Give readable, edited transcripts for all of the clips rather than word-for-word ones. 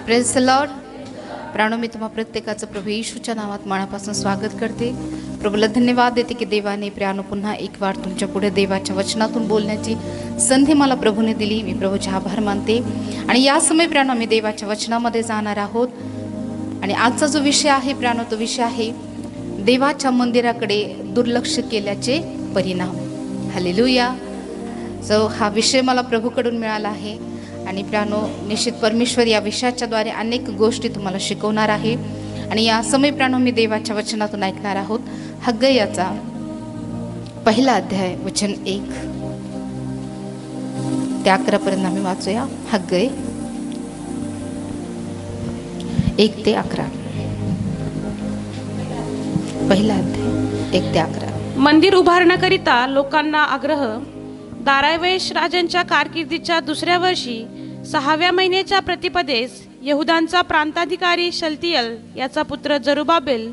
Praise the Lord. प्राणो, मी तुम्हा प्रत्येकाचं प्रभू येशूच्या नावात मनापासून स्वागत करते. प्रभूला धन्यवाद देते की देवाने प्राणो पुन्हा एक वार तुमच्या पुढे देवाच्या वचनातून बोलण्याची संधी मला प्रभूने दिली. मी प्रभूचे आभार मानते. आणि या समय प्राणो आम्ही देवाच्या वचनामध्ये जाणार आहोत. आणि आजचा जो विषय आहे प्राणो, तो विषय आहे देवाच्या मंदिराकडे दुर्लक्ष केल्याचे परिणाम. हालेलुया. जो हा विषय मला प्रभूकडून मिळाला आहे. आणि प्राणो, निश्चित परमेश्वर या विषयाच्या द्वारे अनेक गोष्टी तुम्हाला शिकवणार आहे. आणि या समय प्राणो मी देवाच्या वचनातून ऐकणार आहोत. हग्गयाचा 1 अध्याय वचन 1 ते 11 पर्यंत आम्ही वाचूया. हग्गय 1 ते 11. 1 अध्याय 1 ते 11. मंदिर उभारण्याकरिता लोकांना आग्रह. दारावेश राजांच्या कारकिर्दीच्या दुसऱ्या वर्षी 6व्या महिन्याच्या प्रतिपदेस यहुदांचा प्रांताधिकारी शलतियल याचा पुत्र जरुबाबेल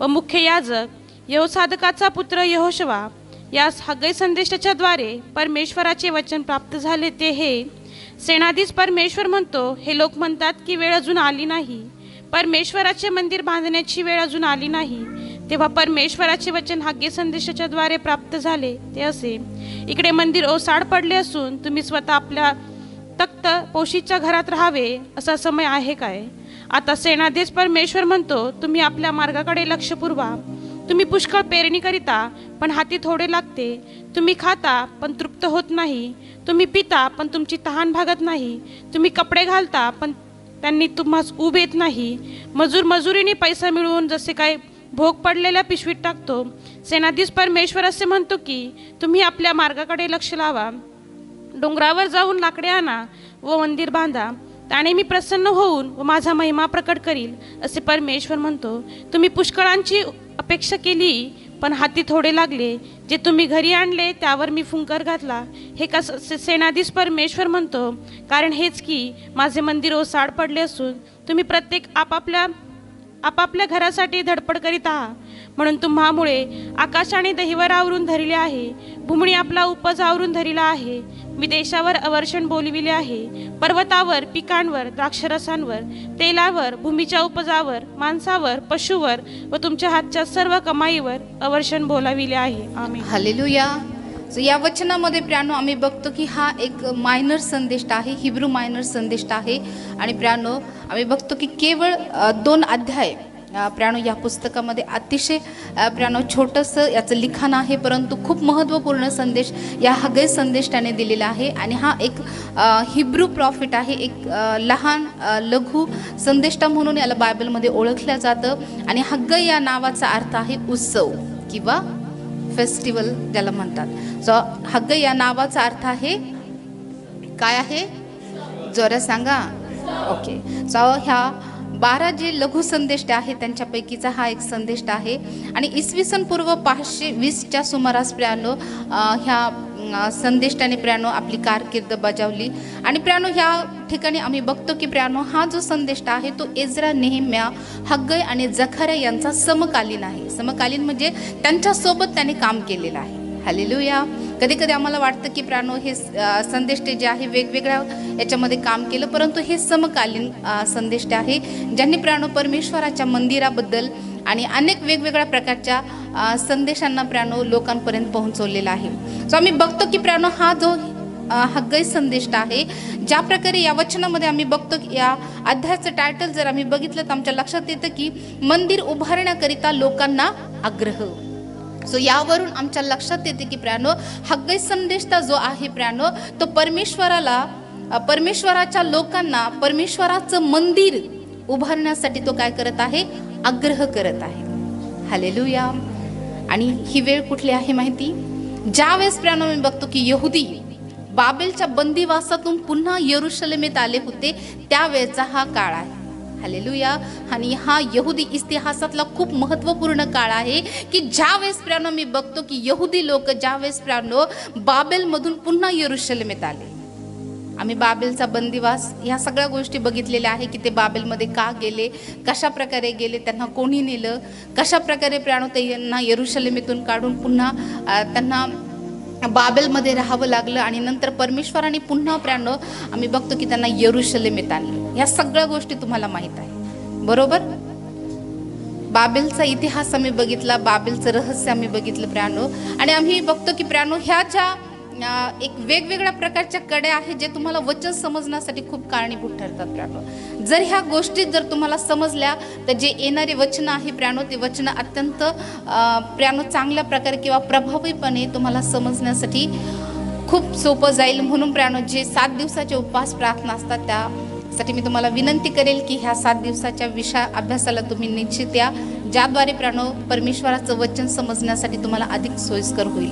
व मुख्य याजक यहोसादकाचा पुत्र यहोशवा यास हग्गई संदेशाच्या द्वारे परमेश्वराचे वचन प्राप्त झाले. ते हे: सेनाधीश परमेश्वर म्हणतो, हे लोक म्हणतात की वेळ अजून आली नाही, परमेश्वराचे मंदिर बांधण्याची वेळ अजून आली नाही. तेव्हा परमेश्वराचे वचन हग्गई संदेशाच्या द्वारे प्राप्त झाले. ते असे: इकडे मंदिर ओसाड पडले असून तुम्ही स्वतः आपल्या तख्त पोशीच्या घरात राहावे असा समय आहे काय? आता सेनाधीश परमेश्वर म्हणतो, तुम्ही आपल्या मार्गाकडे लक्ष पुरवा. तुम्ही पुष्कळ पेरणी करिता पण हाती थोडे लागते. तुम्ही खाता पण तृप्त होत नाही. तुम्ही पिता पण तुमची तहान भागत नाही. तुम्ही कपडे घालता पण त्यांनी तुम्हास ऊब येत नाही. मजूर मजुरीने पैसा मिळवून जसे काय भोग पडलेल्या पिशवीत टाकतो. सेनाधीश परमेश्वर असे म्हणतो की तुम्ही आपल्या मार्गाकडे लक्ष लावा. डोंगरावर जाऊन लाकडे आणा व मंदिर बांधा. त्याने मी प्रसन्न होऊन व माझा महिमा प्रकट करील असे परमेश्वर म्हणतो. तुम्ही पुष्कळांची अपेक्षा केली पण हाती थोडे लागले. जे तुम्ही घरी आणले त्यावर मी फुंकर घातला. हे का सेनाधीश परमेश्वर म्हणतो. कारण हेच की माझे मंदिर ओसाड पडले असून तुम्ही प्रत्येक आपापल्या घरासाठी धडपड करीत आहात. म्हणून तुम्हामुळे आकाशाने दहिवर आवरून धरले आहे, भूमी आपला उपज आवरून धरला आहे. मी देशावर अवर्षण बोलविले आहे. पर्वतावर, पिकांवर, द्राक्षरसांवर, तेलावर, भूमीच्या उपजावर, माणसावर, पशुवर व तुमच्या हातच्या सर्व कमाईवर अवर्षण बोलाविले आहे. आमेन. हालेलुया. या वचनामध्ये प्राणो आम्ही बघतो की हा एक मायनर संदेश आहे, हिब्रू मायनर संदेश आहे. आणि प्राणो आम्ही बघतो की केवळ 2 अध्याय प्राणो या पुस्तकामध्ये अतिशय प्राणो छोटंसं याचं लिखाण आहे, परंतु खूप महत्त्वपूर्ण संदेश या हग्गई संदेश त्याने दिलेला आहे. आणि हा एक हिब्रू प्रॉफिट आहे, एक लहान लघु संदेष्टा म्हणून याला बायबलमध्ये ओळखलं जातं. आणि हग्गई या नावाचा अर्थ आहे उत्सव किंवा फेस्टिवल ज्याला म्हणतात. सो हग्गई या नावाचा अर्थ आहे काय आहे? जोरा सांगा. ओके. सो ह्या 12 जे लघु संदेष्ट आहे त्यांच्यापैकीचा हा एक संदेष्ट आहे. आणि इसवी सन पूर्व 520च्या सुमारास प्राणो ह्या संदेष्टाने प्राणो आपली कारकीर्द बजावली. आणि प्राणो ह्या ठिकाणी आम्ही बघतो की प्राणो हा जो संदेष्ट आहे तो एज्रा, नेहेम्या, हग्गई आणि जखर्या यांचा समकालीन आहे. समकालीन म्हणजे त्यांच्यासोबत त्याने काम केलेलं आहे. हालेलुया. कधी कधी आम्हाला वाटतं की प्राणो हे संदेष्टे जे आहे वेगवेगळ्या याच्यामध्ये काम केलं, परंतु हे समकालीन संदेष्टे आहे ज्यांनी प्राणो परमेश्वराच्या मंदिराबद्दल आणि अनेक वेगवेगळ्या प्रकारच्या संदेशांना प्राणो लोकांपर्यंत पोहोचवलेला आहे. सो आम्ही बघतो की प्राणो हा जो हग्गई संदेश आहे, ज्या प्रकारे या वचनामध्ये आम्ही बघतो की या अध्यायाचं टायटल जर आम्ही बघितलं तर आमच्या लक्षात येतं की मंदिर उभारण्याकरिता लोकांना आग्रह. सो यावरून आमच्या लक्षात येते की प्राणो हग्गई संदेशता जो आहे प्राणो तो परमेश्वराच्या लोकांना परमेश्वराचं मंदिर उभारण्यासाठी तो काय करत आहे? आग्रह करत आहे. हालेलुया. आणि ही वेळ कुठली आहे माहिती? ज्यावेळेस प्राणो मी बघतो की यहुदी बाबेलच्या बंदिवासातून पुन्हा यरूशलेमेत आले होते, त्यावेळेचा हा काळ आहे. हालेलुया. आणि हा यहुदी इतिहासातला खूप महत्त्वपूर्ण काळ आहे की ज्यावेळेस प्राणो मी बघतो की यहुदी लोक ज्यावेळेस प्राणो बाबेलमधून पुन्हा यरूशलेमेत आले. आम्ही बाबेलचा बंदिवास ह्या सगळ्या गोष्टी बघितलेल्या आहे की ते बाबेलमध्ये का गेले, कशा प्रकारे गेले, त्यांना कोणी नेलं, कशा प्रकारे प्राणो त्यांना यरूशलेमेतून काढून पुन्हा त्यांना बाबेलमध्ये राहावं लागलं आणि नंतर परमेश्वराने पुन्हा प्रियानो आम्ही बघतो की त्यांना यरूशलेमेत आणलं. या सगळ्या गोष्टी तुम्हाला माहित आहे, बरोबर. बाबेलचा इतिहास आम्ही बघितला, बाबेलचं रहस्य आम्ही बघितलं प्रियानो. आणि आम्ही बघतो की प्रियानो ह्या ज्या एक वेगवेगळ्या प्रकारच्या कड्या आहेत जे तुम्हाला वचन समजण्यासाठी खूप कारणीभूत ठरतात प्रियानो. जर ह्या गोष्टी जर तुम्हाला समजल्या तर जे येणारे वचन आहे प्रियानो ते वचन अत्यंत प्रियानो चांगल्या प्रकारे किंवा प्रभावीपणे तुम्हाला समजण्यासाठी खूप सोपं जाईल. म्हणून प्रियानो जे 7 दिवसाचे उपवास प्रार्थना असतात त्यासाठी मी तुम्हाला विनंती करेल की ह्या 7 दिवसाच्या विषय अभ्यासाला तुम्ही निश्चित या, ज्याद्वारे प्रियानो परमेश्वराचं वचन समजण्यासाठी तुम्हाला अधिक सोयीस्कर होईल.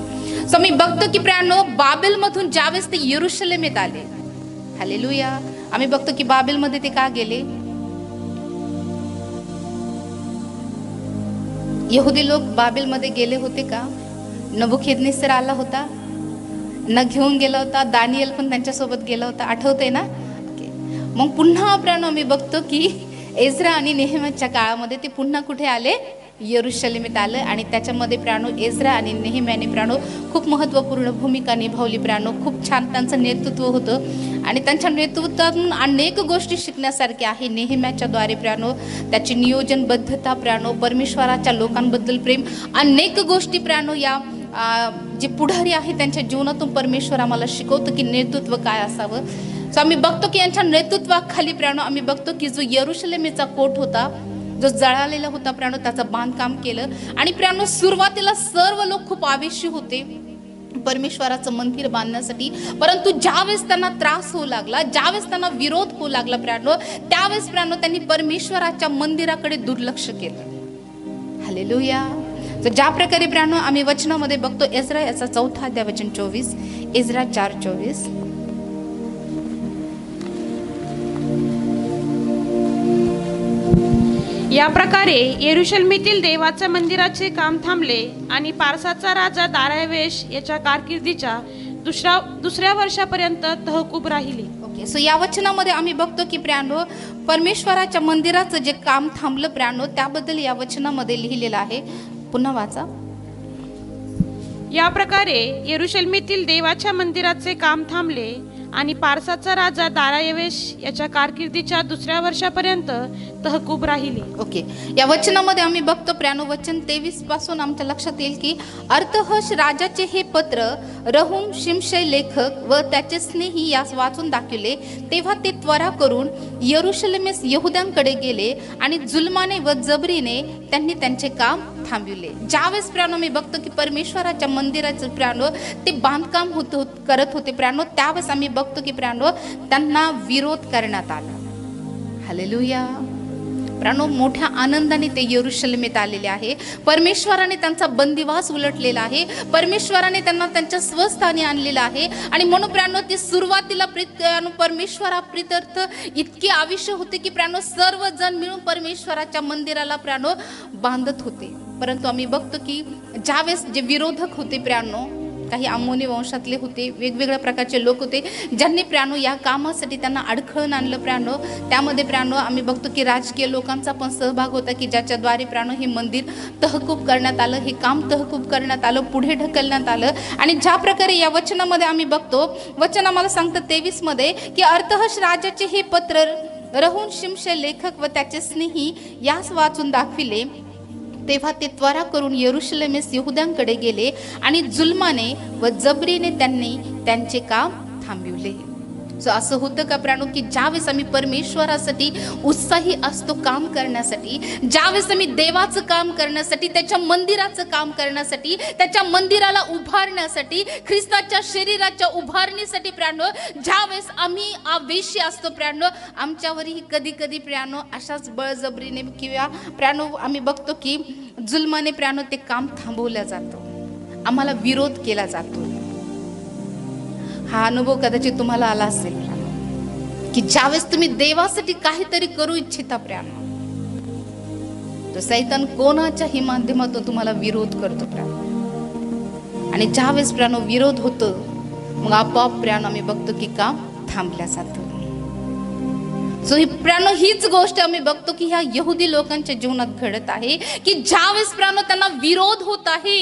सो मी बघतो की प्रियानो बाबेलमधून ज्यावेळेस ते यरूशलेमेत आले, हालेलुया, आम्ही बघतो की बाबेलमध्ये ते का गेले. यहुदी लोक बाबेलमध्ये गेले होते का? नबुखनेस्सर आला होता न, घेऊन गेला होता. दानियल पण त्यांच्यासोबत गेला होता, आठवतंय ना. मग पुन्हा प्रियानो आम्ही बघतो की एज्रा आणि नेहेम्याच्या काळामध्ये ते पुन्हा कुठे आले? यरूशलेमेत आलं. आणि त्याच्यामध्ये प्रियानो एज्रा आणि नेहेम्याने प्रियानो खूप महत्त्वपूर्ण भूमिका निभावली प्रियानो. खूप छान त्यांचं नेतृत्व होतं आणि त्यांच्या नेतृत्वातून अनेक गोष्टी शिकण्यासारख्या आहे. नेहेम्याच्या द्वारे प्रियानो त्याची नियोजनबद्धता प्रियानो, परमेश्वराच्या लोकांबद्दल प्रेम, अनेक गोष्टी प्रियानो या जे पुढारी आहे त्यांच्या जीवनातून परमेश्वर आम्हाला शिकवतं की नेतृत्व काय असावं. सो आम्ही बघतो की यांच्या नेतृत्वाखाली प्रियानो आम्ही बघतो की जो यरूशलेमेचा कोट होता, जो जळालेला होता प्रियानो, त्याचं बांधकाम केलं. आणि प्रियानो सुरुवातीला सर्व लोक खूप आवेशी होते परमेश्वराचं मंदिर बांधण्यासाठी, परंतु ज्यावेळेस त्यांना त्रास होऊ लागला, ज्यावेळेस त्यांना विरोध होऊ लागला प्रियानो, त्यावेळेस प्रियानो त्यांनी परमेश्वराच्या मंदिराकडे दुर्लक्ष केलं. हालेलुया. तर ज्या प्रकारे प्रियानो आम्ही वचनामध्ये बघतो, एज्रा याचा 4 अध्याय वचन 24, एज्रा 4:24. या प्रकारे यरूशलेमेतील देवाच्या मंदिराचे काम थांबले आणि पारसाचा राजा दारावेश याच्या कारकिर्दीच्या दुसऱ्या वर्षापर्यंत तहकूब राहिली. ओके, सो या वचनामध्ये आम्ही बघतो की प्रियानो परमेश्वराच्या मंदिराचं जे काम थांबलं प्रियानो, त्याबद्दल या वचनामध्ये लिहिलेलं आहे. पुन्हा वाचा. या प्रकारे यरूशलेमेतील देवाच्या मंदिराचे काम थांबले आणि पारसाचा राजा दारावेश याच्या कारकिर्दीच्या दुसऱ्या वर्षापर्यंत तहकूब राहिली. ओके, या वचनामध्ये आम्ही बघतो प्रियानो वचन 23 पासून आमच्या लक्षात येईल की अर्थहश राजाचे हे पत्र रहूम शिमशे लेखक व त्याचे स्नेही यास वाचून दाखविले. तेव्हा ते त्वरा करून यरूशलेमेस यहुद्यांकडे गेले आणि जुलमाने व जबरीने त्यांनी त्यांचे काम थांबविले. ज्यावेळेस प्रियानो मी बघतो की परमेश्वराच्या मंदिराचं प्रियानो ते बांधकाम करत होते प्रियानो, त्यावेळेस आम्ही बघतो की प्रियानो त्यांना विरोध करण्यात आला. हालेलुया. प्रियानो मोठ्या आनंदाने ते यरूशलेमेत आलेले आहे. परमेश्वराने त्यांचा बंदिवास उलटलेला आहे, परमेश्वराने त्यांना त्यांच्या स्वस्थानी आणलेलं आहे. आणि म्हणून प्रियानो ते सुरुवातीला परमेश्वराप्रित्यर्थ इतके आविष्य होते की प्रियानो सर्वजण मिळून परमेश्वराच्या मंदिराला प्रियानो बांधत होते. परंतु आम्ही बघतो की ज्यावेळेस जे विरोधक होते प्रियानो, काही अम्मोनी वंशातले होते, वेगवेगळ्या प्रकारचे लोक होते ज्यांनी प्रियानो या कामासाठी त्यांना अडखळून आणलं प्रियानो. त्यामध्ये प्रियानो आम्ही बघतो की राजकीय लोकांचा पण सहभाग होता की ज्याच्याद्वारे प्रियानो हे मंदिर तहकूब करण्यात आलं, हे काम तहकूब करण्यात आलं, पुढे ढकलण्यात आलं. आणि ज्या प्रकारे या वचनामध्ये आम्ही बघतो, वचन आम्हाला सांगतं 23 मध्ये की अर्थहश राजाचे हे पत्र रहूम शिमशे लेखक व त्याचे स्नेही यास वाचून दाखविले. तेव्हा ते त्वरा करून यरूशलेमेस यहुद्यांकडे गेले आणि जुलमाने व जबरीने त्यांनी त्यांचे काम थांबविले. सो असं होतं का प्रियानो की ज्यावेळेस आम्ही परमेश्वरासाठी उत्साही असतो काम करण्यासाठी, ज्यावेळेस आम्ही देवाचं काम करण्यासाठी, त्याच्या मंदिराचं काम करण्यासाठी, त्याच्या मंदिराला उभारण्यासाठी, ख्रिस्ताच्या शरीराच्या उभारणीसाठी प्रियानो ज्यावेळेस आम्ही आवेशी असतो प्रियानो, आमच्यावरही कधी कधी प्रियानो अशाच बळजबरीने किंवा प्रियानो आम्ही बघतो की जुलमाने प्रियानो ते काम थांबवलं जातं, आम्हाला विरोध केला जातो. हा अनुभव कदाचित तुम्हाला आला असेल की ज्यावेळेस तुम्ही देवासाठी काहीतरी करू इच्छिता प्रियानो, तर सैतान कोणाच्याही माध्यमातून तुम्हाला विरोध करतो प्रियानो. आणि ज्यावेळेस प्रियानो विरोध होतो मग आपोआप प्रियानो आम्ही बघतो की काम थांबल्या जातं. सो ही प्रियानो हीच गोष्ट आम्ही बघतो की ह्या यहुदी लोकांच्या जीवनात घडत आहे की ज्यावेळेस प्रियानो त्यांना विरोध होत आहे,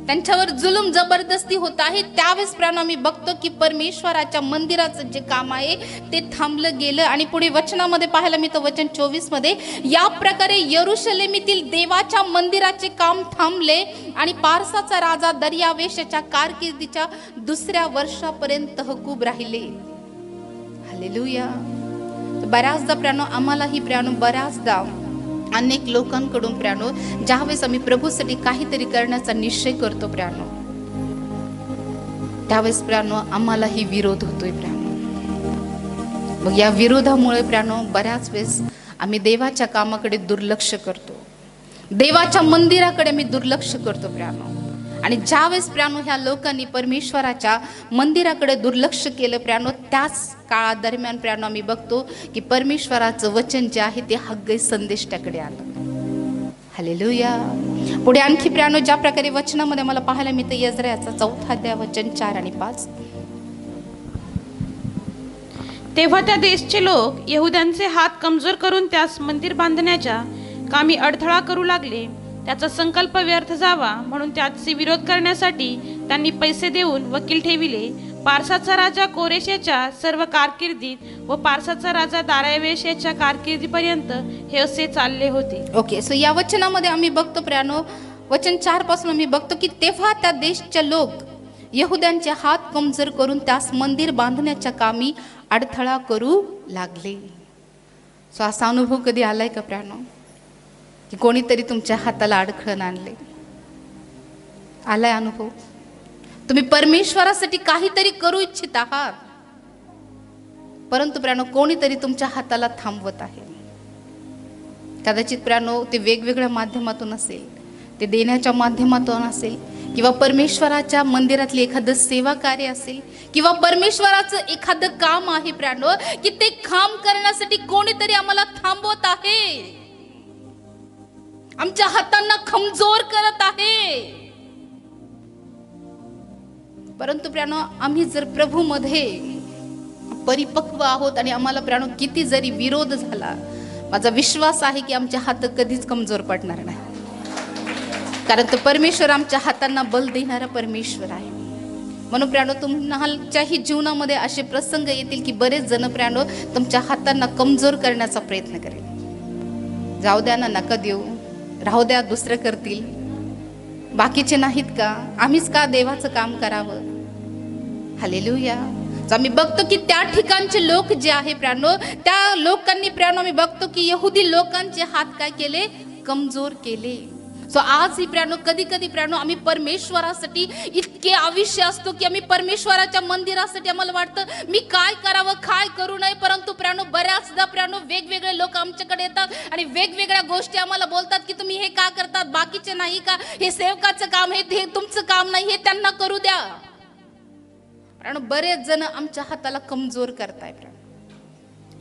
त्यांच्यावर जुलूम जबरदस्ती होत आहे, त्यावेळेस प्राण आम्ही बघतो की परमेश्वराच्या मंदिराचं जे काम आहे ते थांबलं गेलं. आणि पुढे वचनामध्ये पाहायला मी तर वचन 24 मध्ये, या प्रकारे यरुशलेमीतील देवाच्या मंदिराचे काम थांबले आणि पारसाचा राजा दर्यावेशाच्या कारकिर्दीच्या दुसऱ्या वर्षापर्यंत तहकूब राहिले. हालेलुया. बऱ्याचदा प्राणो आम्हालाही प्राणो बऱ्याचदा अनेक लोकांकडून प्राणो ज्यावेळेस आम्ही प्रभूसाठी काहीतरी करण्याचा निश्चय करतो प्राणो, त्यावेळेस प्राणो आम्हालाही विरोध होतोय प्राणो. मग या विरोधामुळे प्राणो बऱ्याच वेळेस आम्ही देवाच्या कामाकडे दुर्लक्ष करतो, देवाच्या मंदिराकडे आम्ही दुर्लक्ष करतो प्राणो. आणि ज्यावेळेस प्राणो ह्या लोकांनी परमेश्वराच्या मंदिराकडे दुर्लक्ष केलं प्राणो, त्याच काळादरम्यान प्राणो आम्ही बघतो की परमेश्वराचं वचन जे आहे ते हग्गई संदेष्टाकडे आलं. हालेलुया. पुढे आणखी प्राणो ज्या प्रकारे वचनामध्ये मला पाहायला मिळतं, यजरायाचा 4 अध्याय वचन 4 आणि 5. तेव्हा त्या देशचे लोक यहुद्यांचे हात कमजोर करून त्यास मंदिर बांधण्याच्या कामी अडथळा करू लागले. त्याचा संकल्प व्यर्थ जावा म्हणून त्याचे विरोध करण्यासाठी त्यांनी पैसे देऊन वकील ठेविले. पारसाचा राजा कोरेश याच्या सर्व कारकिर्दीत व पारसाचा राजा दारायवेश याच्या कारकिर्दीपर्यंत हे असे चालले होते. ओके, सो या वचनामध्ये आम्ही बघतो प्राणो, वचन 4 पासून आम्ही बघतो की तेव्हा त्या देशचे लोक यहुद्यांचे हात कमजोर करून त्यास मंदिर बांधण्याच्या कामी अडथळा करू लागले. सो असा अनुभव कधी आलाय का प्राणो की कोणीतरी तुमच्या हाताला अडखळण आणले? आलाय अनुभव? तुम्ही परमेश्वरासाठी काहीतरी करू इच्छित आहात, परंतु प्राणो कोणीतरी तुमच्या हाताला थांबवत आहे. कदाचित प्राणो ते वेगवेगळ्या माध्यमातून असेल, ते देण्याच्या माध्यमातून असेल, किंवा परमेश्वराच्या मंदिरातली एखादं सेवा कार्य असेल, किंवा परमेश्वराचं एखादं काम आहे प्राणो की ते काम करण्यासाठी कोणीतरी आम्हाला थांबवत आहे, आमच्या हातांना कमजोर करत आहे. परंतु प्राणो आम्ही जर प्रभूमध्ये परिपक्व आहोत आणि आम्हाला प्राणो किती जरी विरोध झाला, माझा विश्वास आहे की आमच्या हात कधीच कमजोर पडणार नाही, कारण तो परमेश्वर आमच्या हातांना बल देणारा परमेश्वर आहे. म्हणून प्राणो तुमच्याही जीवनामध्ये असे प्रसंग येतील की बरेच जण प्राणो तुमच्या हातांना कमजोर करण्याचा प्रयत्न करेल. जाऊ द्या ना, नका देऊ, राहू द्या, दुसरं करतील, बाकीचे नाहीत का, आम्हीच का देवाचं काम करावं. हालेलुया. आम्ही बघतो की त्या ठिकाणचे लोक जे आहे प्राणो, त्या लोकांनी प्राणो आम्ही बघतो की यहुदी लोकांचे हात काय केले, कमजोर केले. सो आज ही प्राणो कधी कधी प्राणो आम्ही परमेश्वरासाठी इतके आविष्य असतो की आम्ही परमेश्वराच्या मंदिरासाठी आम्हाला वाटतं मी काय करावं काय करू नये, परंतु प्राणो बऱ्याचदा प्राणो वेगवेगळे लोक आमच्याकडे येतात आणि वेगवेगळ्या गोष्टी आम्हाला बोलतात की तुम्ही हे का करतात, बाकीचे नाही का, हे सेवकाचं काम, हे तुमचं काम नाही, हे त्यांना करू द्या. प्राणो बरेच जण आमच्या हाताला कमजोर करताय प्राणो.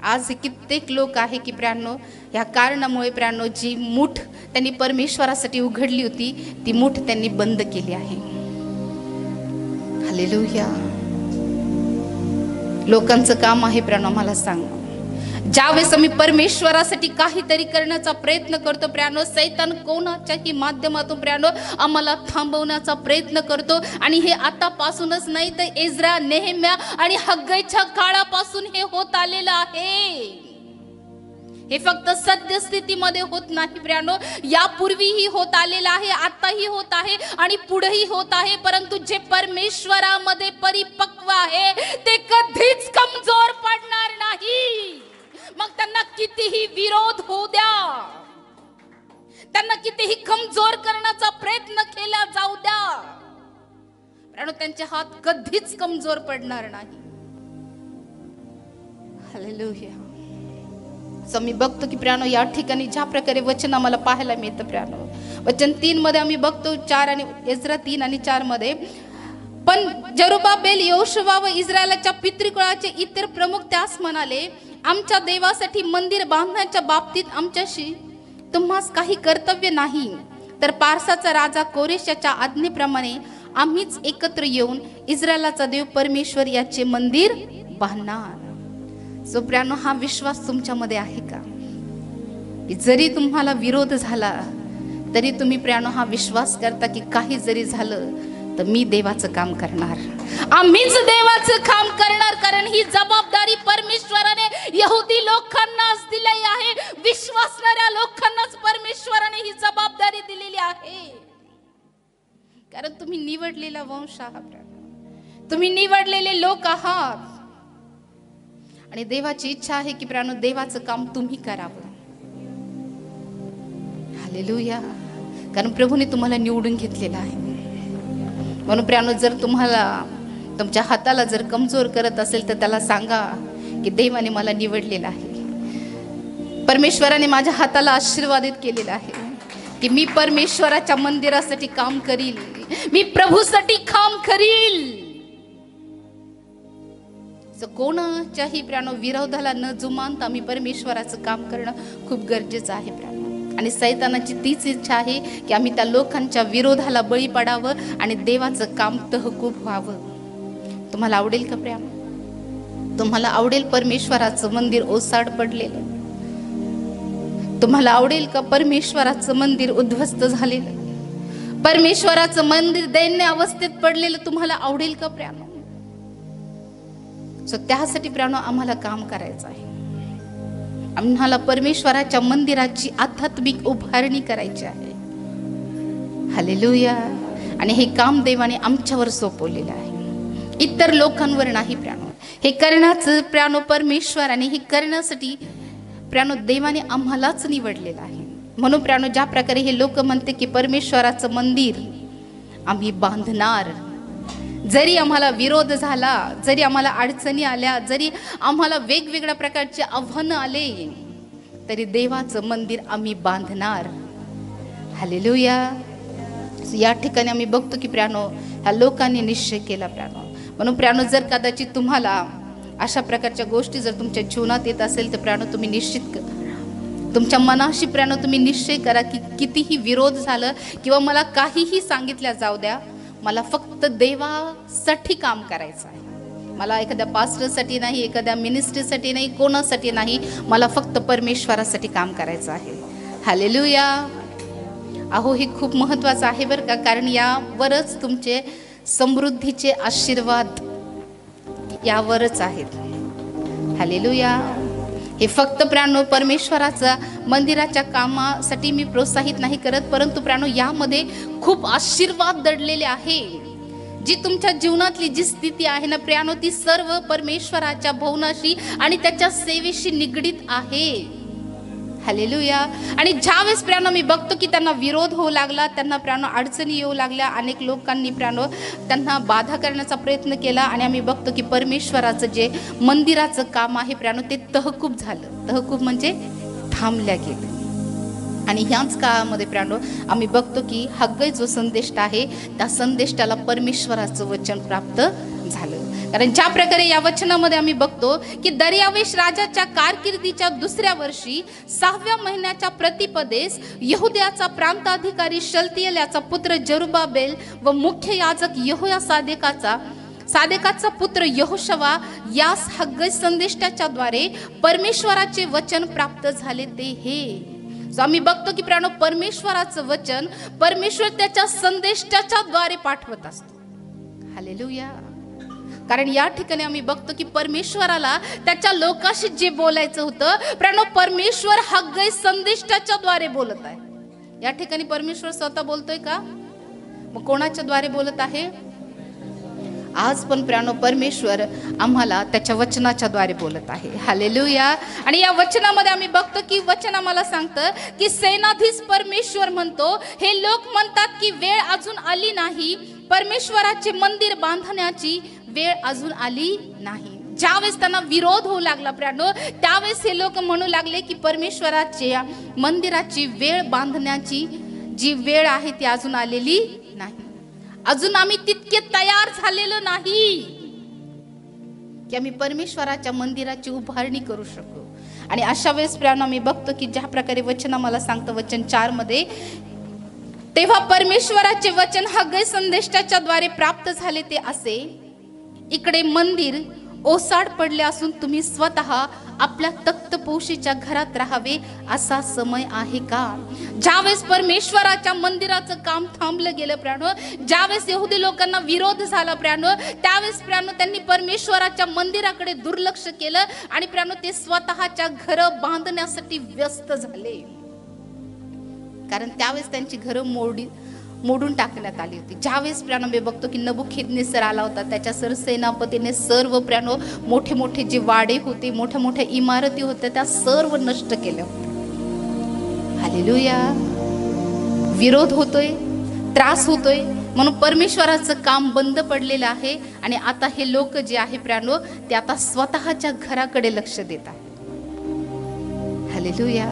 आज कित्येक लोक आहे की प्राणो या कारणामुळे प्राणो जी मूठ त्यांनी परमेश्वरासाठी उघडली होती ती मूठ त्यांनी बंद केली आहे. हालेलुया. लोकांचं काम आहे प्राणो आम्हाला सांग, ज्यावेळेस आम्ही परमेश्वरासाठी काहीतरी करण्याचा प्रयत्न करतो प्राणो, सैतान कोणाच्याही माध्यमातून प्राणो आम्हाला थांबवण्याचा प्रयत्न करतो. आणि हे आतापासूनच नाही तर एज्रा, नेहेम्या आणि हग्गईच्या काळापासून हे होत आलेलं आहे. हे फक्त सद्यस्थितीमध्ये होत नाही प्राणो, यापूर्वीही होत आलेलं आहे, आताही होत आहे आणि पुढेही होत आहे. परंतु जे परमेश्वरामध्ये परिपक्व आहे ते कधीच कमजोर पडणार नाही. मग त्यांना कितीही विरोध होऊ द्या, त्यांना कितीही कमजोर करण्याचा प्रयत्न केला जाऊ द्या, प्राणो त्यांचे हात कधीच कमजोर पडणार नाही. हालेलुया. सो मी बघतो की प्राणो या ठिकाणी ज्या प्रकारे वचन आम्हाला पाहायला मिळतं प्राणो, वचन 3 मध्ये आम्ही बघतो 4 आणि एज्रा 3 आणि 4 मध्ये, पण जरुबाबेल, योशुवा व इस्रायलाच्या पितृकुळाचे इतर प्रमुख त्यास म्हणाले, आमच्या देवासाठी मंदिर बांधण्याच्या बाबतीत आमच्याशी तुम्हास काही कर्तव्य नाही, तर पारसाचा राजा कोरेश याच्या आज्ञेप्रमाणे आम्हीच एकत्र येऊन इस्रायलाचा देव परमेश्वर याचे मंदिर बांधणार. सो प्राणो हा विश्वास तुमच्यामध्ये आहे का की जरी तुम्हाला विरोध झाला तरी तुम्ही प्रियानो हा विश्वास करता की काही जरी झालं तर मी देवाचं काम करणार, आम्हीच देवाचं काम करणार, कारण ही जबाबदारी परमेश्वराने यहुदी लोकांनाच दिली आहे, विश्वासणाऱ्या लोकांनाच परमेश्वराने ही जबाबदारी दिलेली आहे. कारण तुम्ही निवडलेला वंश आहात, तुम्ही निवडलेले लोक आहात आणि देवाची इच्छा आहे की प्रियानो देवाचं काम तुम्ही करावं. हालेलुया. कारण प्रभूने तुम्हाला निवडून घेतलेलं आहे. म्हणून प्रियानो जर तुम्हाला तुमच्या हाताला जर कमजोर करत असेल तर त्याला सांगा की देवाने मला निवडलेलं आहे, परमेश्वराने माझ्या हाताला आशीर्वादित केलेलं आहे की मी परमेश्वराच्या मंदिरासाठी काम करील, मी प्रभूसाठी काम करील. कोणाच्याही प्रियानो विरोधाला न जुमानता आम्ही परमेश्वराचं काम करणं खूप गरजेचं आहे प्रियानो. आणि सैतानाची तीच इच्छा आहे की आम्ही त्या लोकांच्या विरोधाला बळी पडावं आणि देवाचं काम तहकूब व्हावं. तुम्हाला आवडेल का प्रियानो? तुम्हाला आवडेल परमेश्वराचं मंदिर ओसाड पडलेलं? तुम्हाला आवडेल का परमेश्वराचं मंदिर उद्ध्वस्त झालेलं, परमेश्वराचं मंदिर दैन्य अवस्थेत पडलेलं तुम्हाला आवडेल का प्रियानो? सो त्यासाठी प्रियानो आम्हाला काम करायचं आहे. आम्हाला परमेश्वराच्या मंदिराची आध्यात्मिक उभारणी करायची आहे. हालेलुया. आणि हे काम देवाने आमच्यावर सोपवलेलं आहे, इतर लोकांवर नाही प्रियानो. हे करण्याचं प्रियानो परमेश्वराने हे करण्यासाठी प्रियानो देवाने आम्हालाच निवडलेलं आहे. म्हणून प्रियानो ज्या प्रकारे हे लोक म्हणते की परमेश्वराचं मंदिर आम्ही बांधणार, जरी आम्हाला विरोध झाला, जरी आम्हाला अडचणी आल्या, जरी आम्हाला वेगवेगळ्या प्रकारचे आव्हानं आले, तरी देवाचं मंदिर आम्ही बांधणार. हालेलुया. या ठिकाणी आम्ही बघतो की प्रियानो ह्या लोकांनी निश्चय केला प्रियानो. म्हणून प्रियानो जर कदाचित तुम्हाला अशा प्रकारच्या गोष्टी जर तुमच्या जीवनात येत असेल तर प्रियानो तुम्ही निश्चित करा, तुमच्या मनाशी प्रियानो तुम्ही निश्चय करा की कितीही विरोध झालं किंवा मला काहीही सांगितल्या जाऊ द्या, मला फक्त देवासाठी काम करायचं आहे. मला एखाद्या पास्टरसाठी नाही, एखाद्या मिनिस्ट्रीसाठी नाही, कोणासाठी नाही, मला फक्त परमेश्वरासाठी काम करायचं आहे. हालेलुया. अहो हे खूप महत्त्वाचं आहे बरं का, कारण यावरच तुमचे समृद्धीचे आशीर्वाद यावरच आहेत. हालेलुया. हे फक्त प्रियानो परमेश्वराचा मंदिराच्या कामासाठी मी प्रोत्साहित नाही करत, परंतु प्रियानो यामध्ये खूप आशीर्वाद दडलेले आहे. जी तुमच्या जीवनातली जी स्थिती आहे ना प्रियानो, ती सर्व परमेश्वराच्या भवनाशी आणि त्याच्या सेवेशी निगडीत आहे. हालेलुया. आणि ज्यावेळेस प्रियानो मी बघतो की त्यांना विरोध होऊ लागला, त्यांना प्रियानो अडचणी येऊ लागल्या, अनेक लोकांनी प्रियानो त्यांना बाधा करण्याचा प्रयत्न केला, आणि आम्ही बघतो की परमेश्वराचं जे मंदिराचं काम आहे प्रियानो ते तहकूब झालं. तहकूब म्हणजे थांबल्या गेलं. आणि ह्याच काळामध्ये प्रियानो आम्ही बघतो की हग्गई जो संदेश आहे त्या संदेशाला परमेश्वराचं वचन प्राप्त झालं. कारण ज्या प्रकारे या वचनामध्ये आम्ही बघतो की दर्यावेश राजाच्या कारकिर्दीच्या दुसऱ्या वर्षी 6व्या महिन्याच्या प्रतिपदेस यहुद्याचा प्रांताधिकारी शलतियेल याचा पुत्र जरुबाबेल व मुख्य याजक सादेकाचा पुत्र यहोशवा यास हग्गई संदेशाच्या द्वारे परमेश्वराचे वचन प्राप्त झाले. ते हे आम्ही बघतो की प्रियानो परमेश्वराचं वचन परमेश्वर त्याच्या संदेशाच्या द्वारे पाठवत असतो. हालेलुया. कारण या ठिकाणी आम्ही बघतो की परमेश्वराला त्याच्या लोकांशी जे बोलायचं होतं प्रियानो परमेश्वर हग्गई संदेशाच्या द्वारे बोलत आहे. या ठिकाणी परमेश्वर स्वतः बोलतोय का? मग कोणाच्या द्वारे बोलत आहे? आज पण प्रियानो परमेश्वर आम्हाला त्याच्या वचनाच्या द्वारे बोलत आहे. हालेलुया. आणि या वचनामध्ये आम्ही बघतो की वचन आम्हाला सांगतं की सेनाधीश परमेश्वर म्हणतो, हे लोक म्हणतात की वेळ अजून आली नाही, परमेश्वराचे मंदिर बांधण्याची वेळ अजून आली नाही. ज्यावेळेस त्यांना विरोध होऊ लागला प्रियानो, त्यावेळेस हे लोक म्हणू लागले की परमेश्वराच्या मंदिराची वेळ बांधण्याची जी वेळ आहे ती अजून आलेली नाही, अजून आम्ही तितके तयार झालेलो नाही की आम्ही परमेश्वराच्या मंदिराची उभारणी करू शकू. आणि अशा वेळेस प्रियानो आम्ही बघतो की ज्या प्रकारे वचन आम्हाला सांगतं वचन 4 मध्ये, तेव्हा परमेश्वराचे वचन हग्गई संदेशाच्या द्वारे प्राप्त झाले ते असे, इकडे मंदिर ओसाड पडले असून तुम्ही स्वतः आपल्या तख्तपोशीच्या घरात राहावे असा समय आहे का? ज्यावेळेस परमेश्वराच्या मंदिराचं काम थांबलं गेलं प्राणो, ज्यावेळेस यहुदी लोकांना विरोध झाला प्राणो, त्यावेळेस प्राणो त्यांनी परमेश्वराच्या मंदिराकडे दुर्लक्ष केलं आणि प्राणो ते स्वतःच्या घर बांधण्यासाठी व्यस्त झाले. कारण त्यावेळेस त्यांची घरं मोडून टाकण्यात आली होती. ज्यावेळेस प्राणो मी बघतो की नबुखिदनेस्सर आला होता, त्याच्या सरसेनापतीने सर्व प्राणो मोठे मोठे जे वाडे होते, मोठ्या मोठ्या इमारती होत्या, त्या सर्व नष्ट केल्या होत्या. हालेलुया. विरोध होतोय, त्रास होतोय, म्हणून परमेश्वराचं काम बंद पडलेलं आहे. आणि आता हे लोक जे आहे प्राणो, ते आता स्वतःच्या घराकडे लक्ष देतात. हालेलुया.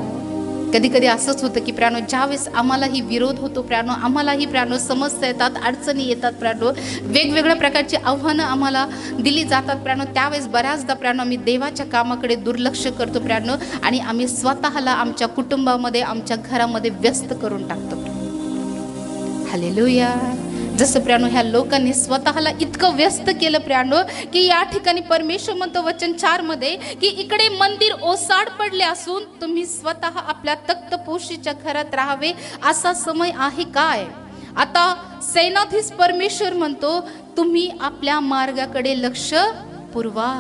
कधी कधी असंच होतं की प्राणो, ज्यावेळेस आम्हालाही विरोध होतो प्राणो, आम्हालाही प्राणो समस्या येतात, अडचणी येतात प्राणो, वेगवेगळ्या प्रकारची आव्हानं आम्हाला दिली जातात प्राणो, त्यावेळेस बऱ्याचदा प्राणो आम्ही देवाच्या कामाकडे दुर्लक्ष करतो प्राणो आणि आम्ही स्वतःला आमच्या कुटुंबामध्ये, आमच्या घरामध्ये व्यस्त करून टाकतो. हालेलुया. जसं प्राणो ह्या लोकांनी स्वतःला इतकं व्यस्त केलं प्राणो की या ठिकाणी परमेश्वर म्हणतो वचन 4 मध्ये की इकडे मंदिर ओसाड पडले असून तुम्ही स्वतः आपल्या तख्तपोशीच्या घरात राहावे असा समय आहे काय? आता सेनाधीश परमेश्वर म्हणतो तुम्ही आपल्या मार्गाकडे लक्ष पुरवा.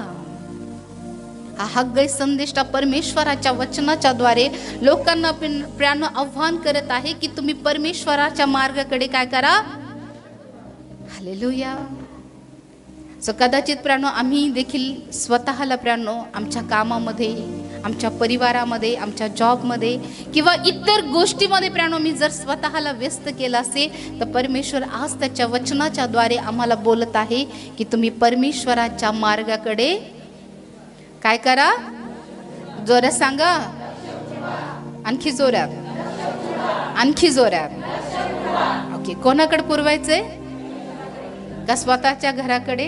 हा हग्गई संदेश परमेश्वराच्या वचनाच्या द्वारे लोकांना प्राणो आव्हान करत आहे की तुम्ही परमेश्वराच्या मार्गाकडे काय करा. हालेलुया. सो कदाचित प्राणो आम्ही देखील स्वतःला प्राणो आमच्या कामामध्ये, आमच्या परिवारामध्ये, आमच्या जॉबमध्ये किंवा इतर गोष्टीमध्ये प्राणो मी जर स्वतःला व्यस्त केलं असेल तर परमेश्वर आज त्याच्या वचनाच्या द्वारे आम्हाला बोलत आहे की तुम्ही परमेश्वराच्या मार्गाकडे काय करा. जोरात सांगा, आणखी जोरात, आणखी जोरात. ओके, कोणाकडे पुरवायचंय? का स्वतःच्या घराकडे?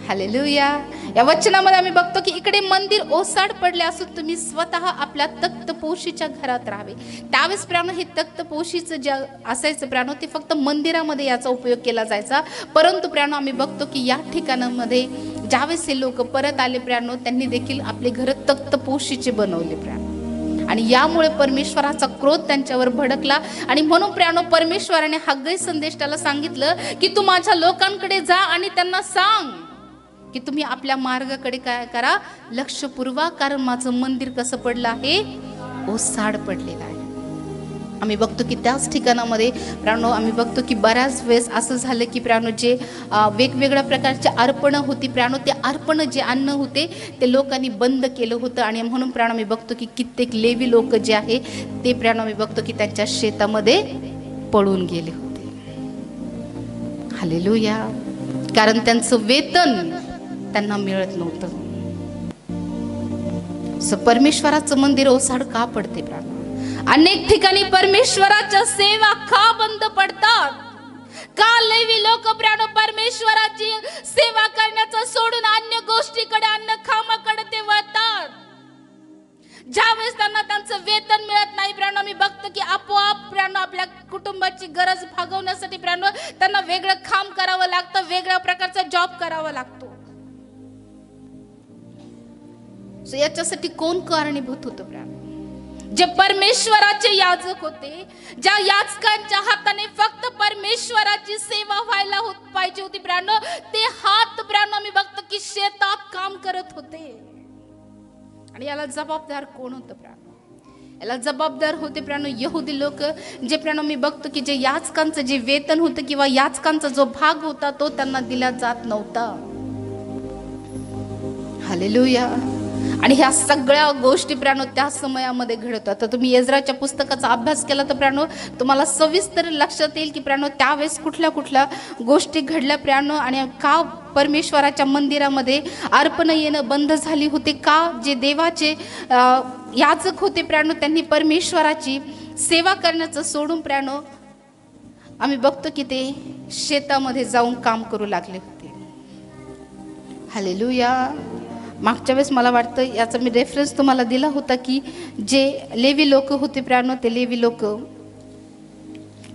हालेलुया. या वचनामध्ये आम्ही बघतो की इकडे मंदिर ओसाड पडले असून तुम्ही स्वतः आपल्या तख्तपोशीच्या घरात राहावे. त्यावेळेस प्राणो हे तख्तपोशीचं जे असायचं प्राणो ते फक्त मंदिरामध्ये याचा उपयोग केला जायचा. परंतु प्राणो आम्ही बघतो की या ठिकाणामध्ये ज्यावेळेस हे लोक परत आले प्राणो, त्यांनी देखील आपले घर तख्तपोशीचे बनवले प्राणो आणि यामुळे परमेश्वराचा क्रोध त्यांच्यावर भडकला. आणि म्हणून प्राणो परमेश्वराने हग्गई संदेशाला सांगितलं की तू माझ्या लोकांकडे जा आणि त्यांना सांग की तुम्ही आपल्या मार्गाकडे काय करा, लक्ष पुरवा, कारण माझं मंदिर कसं पडलं आहे, ओसाड पडलेलं आहे. आम्ही बघतो की त्याच ठिकाणामध्ये प्राणो आम्ही बघतो की बऱ्याच वेळेस असं झालं की प्राणो जे वेगवेगळ्या प्रकारचे अर्पणं होती प्राणो, ते अर्पणं जे अन्न होते ते लोकांनी बंद केलं होतं. आणि म्हणून प्राणो आम्ही बघतो की कित्येक लेवी लोक जे आहे ते प्राणो आम्ही बघतो की त्यांच्या शेतामध्ये पळून गेले होते. हालेलुया. कारण त्यांचं वेतन त्यांना मिळत नव्हतं. परमेश्वराचं मंदिर ओसाड का पडते प्राणो? अनेक ठिकाणी परमेश्वराच्या सेवा का बंद पडतात? का लेवी लोक प्राणो परमेश्वराची सेवा करण्याचं सोडून अन्य गोष्टीकडे, अन्य कामाकडे ते वळतात? ज्यावेळेस त्यांना त्यांचं वेतन मिळत नाही प्राणो, मी बघतो की आपोआप प्राणो आपल्या कुटुंबाची गरज भागवण्यासाठी प्राणो त्यांना वेगळं काम करावं लागतं, वेगळ्या प्रकारचा जॉब करावा लागतो. याच्यासाठी कोण कारणीभूत होतं प्राणो? जे परमेश्वराचे याजक होते, ज्या याजकांच्या हाताने फक्त परमेश्वराची सेवा व्हायला पाहिजे होती प्राणो, ते हात प्राणो मी बघतो की शेतात काम करत होते. आणि याला जबाबदार कोण होतं प्राणो? याला जबाबदार होते प्राणो यहुदी लोक, जे प्राणो मी बघतो की जे याजकांचं जे वेतन होतं किंवा याजकांचा जो भाग होता तो त्यांना दिला जात नव्हता. हालेलुया. आणि ह्या सगळ्या गोष्टी प्राणो त्या समयामध्ये घडतात. तर तुम्ही एज्राच्या पुस्तकाचा अभ्यास केला तर प्राणो तुम्हाला सविस्तर लक्षात येईल की प्राणो त्यावेळेस कुठल्या कुठल्या गोष्टी घडल्या प्राणो आणि का परमेश्वराच्या मंदिरामध्ये अर्पण येणं बंद झाली होते, का जे देवाचे याजक होते प्राणो त्यांनी परमेश्वराची सेवा करण्याचं सोडून प्राणो आम्ही बघतो की ते शेतामध्ये जाऊन काम करू लागले होते. हालेलुया. मागच्या वेळेस मला वाटतं याचा मी रेफरन्स तुम्हाला दिला होता की जे लेवी लोक होते प्राणो, ते लेवी लोक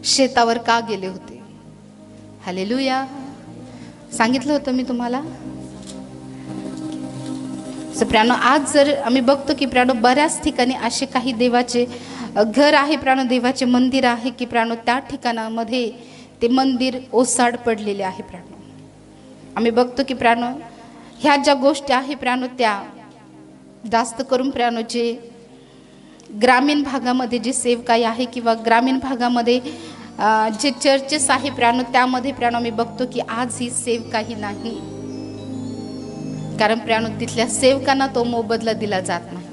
शेतावर का गेले होते? हालेलुया. सांगितलं होतं मी तुम्हाला. प्रियानो आज जर आम्ही बघतो की प्रियानो बऱ्याच ठिकाणी असे काही देवाचे घर आहे प्रियानो, देवाचे मंदिर आहे की प्रियानो त्या ठिकाणामध्ये ते मंदिर ओसाड पडलेले आहे प्रियानो. आम्ही बघतो की प्रियानो ह्या ज्या गोष्टी आहे प्रियानो त्या जास्त करून प्रियानो जे ग्रामीण भागामध्ये जे सेवकाई आहे किंवा ग्रामीण भागामध्ये जे चर्चेस आहे प्रियानो त्यामध्ये प्रियानो आम्ही बघतो की आज ही सेवकाही नाही. कारण प्रियानो तिथल्या सेवकांना तो मोबदला दिला जात नाही.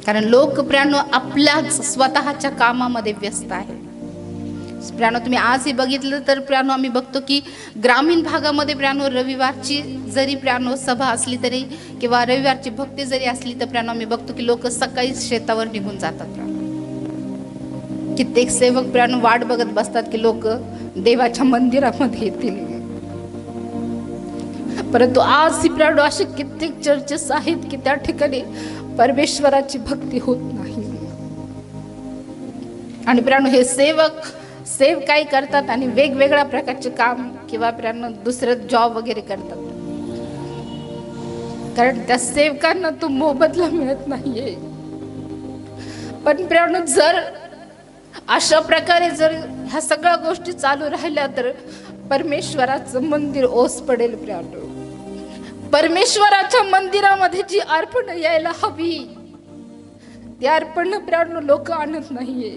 कारण लोक प्रियानो आपल्याच स्वतःच्या कामामध्ये व्यस्त आहे. प्रियानो तुम्ही आजही बघितलं तर प्रियानो आम्ही बघतो की ग्रामीण भागामध्ये प्रियानो रविवारची जरी प्रियानो सभा असली तरी किंवा रविवारची भक्ती जरी असली तर प्रियानो आम्ही बघतो की लोक सकाळी शेतावर निघून जातात प्रियानो. कित्येक सेवक प्रियानो वाट बघत बसतात की लोक देवाच्या मंदिरामध्ये येतील. परंतु आज ही प्रियानो असे कित्येक चर्चेस आहेत की त्या ठिकाणी परमेश्वराची भक्ती होत नाही. आणि प्रियानो हे सेवकाई करतात आणि वेगवेगळ्या प्रकारचे काम किंवा प्रियानो दुसरं जॉब वगैरे करतात. कारण त्या सेवकांना तो मोबदला मिळत नाहीये. पण प्रियानो जर अशा प्रकारे जर ह्या सगळ्या गोष्टी चालू राहिल्या तर परमेश्वराचं मंदिर ओस पडेल प्रियानो. परमेश्वराच्या मंदिरामध्ये जी अर्पण यायला हवी ती अर्पण प्रियानो लोक आणत नाहीये.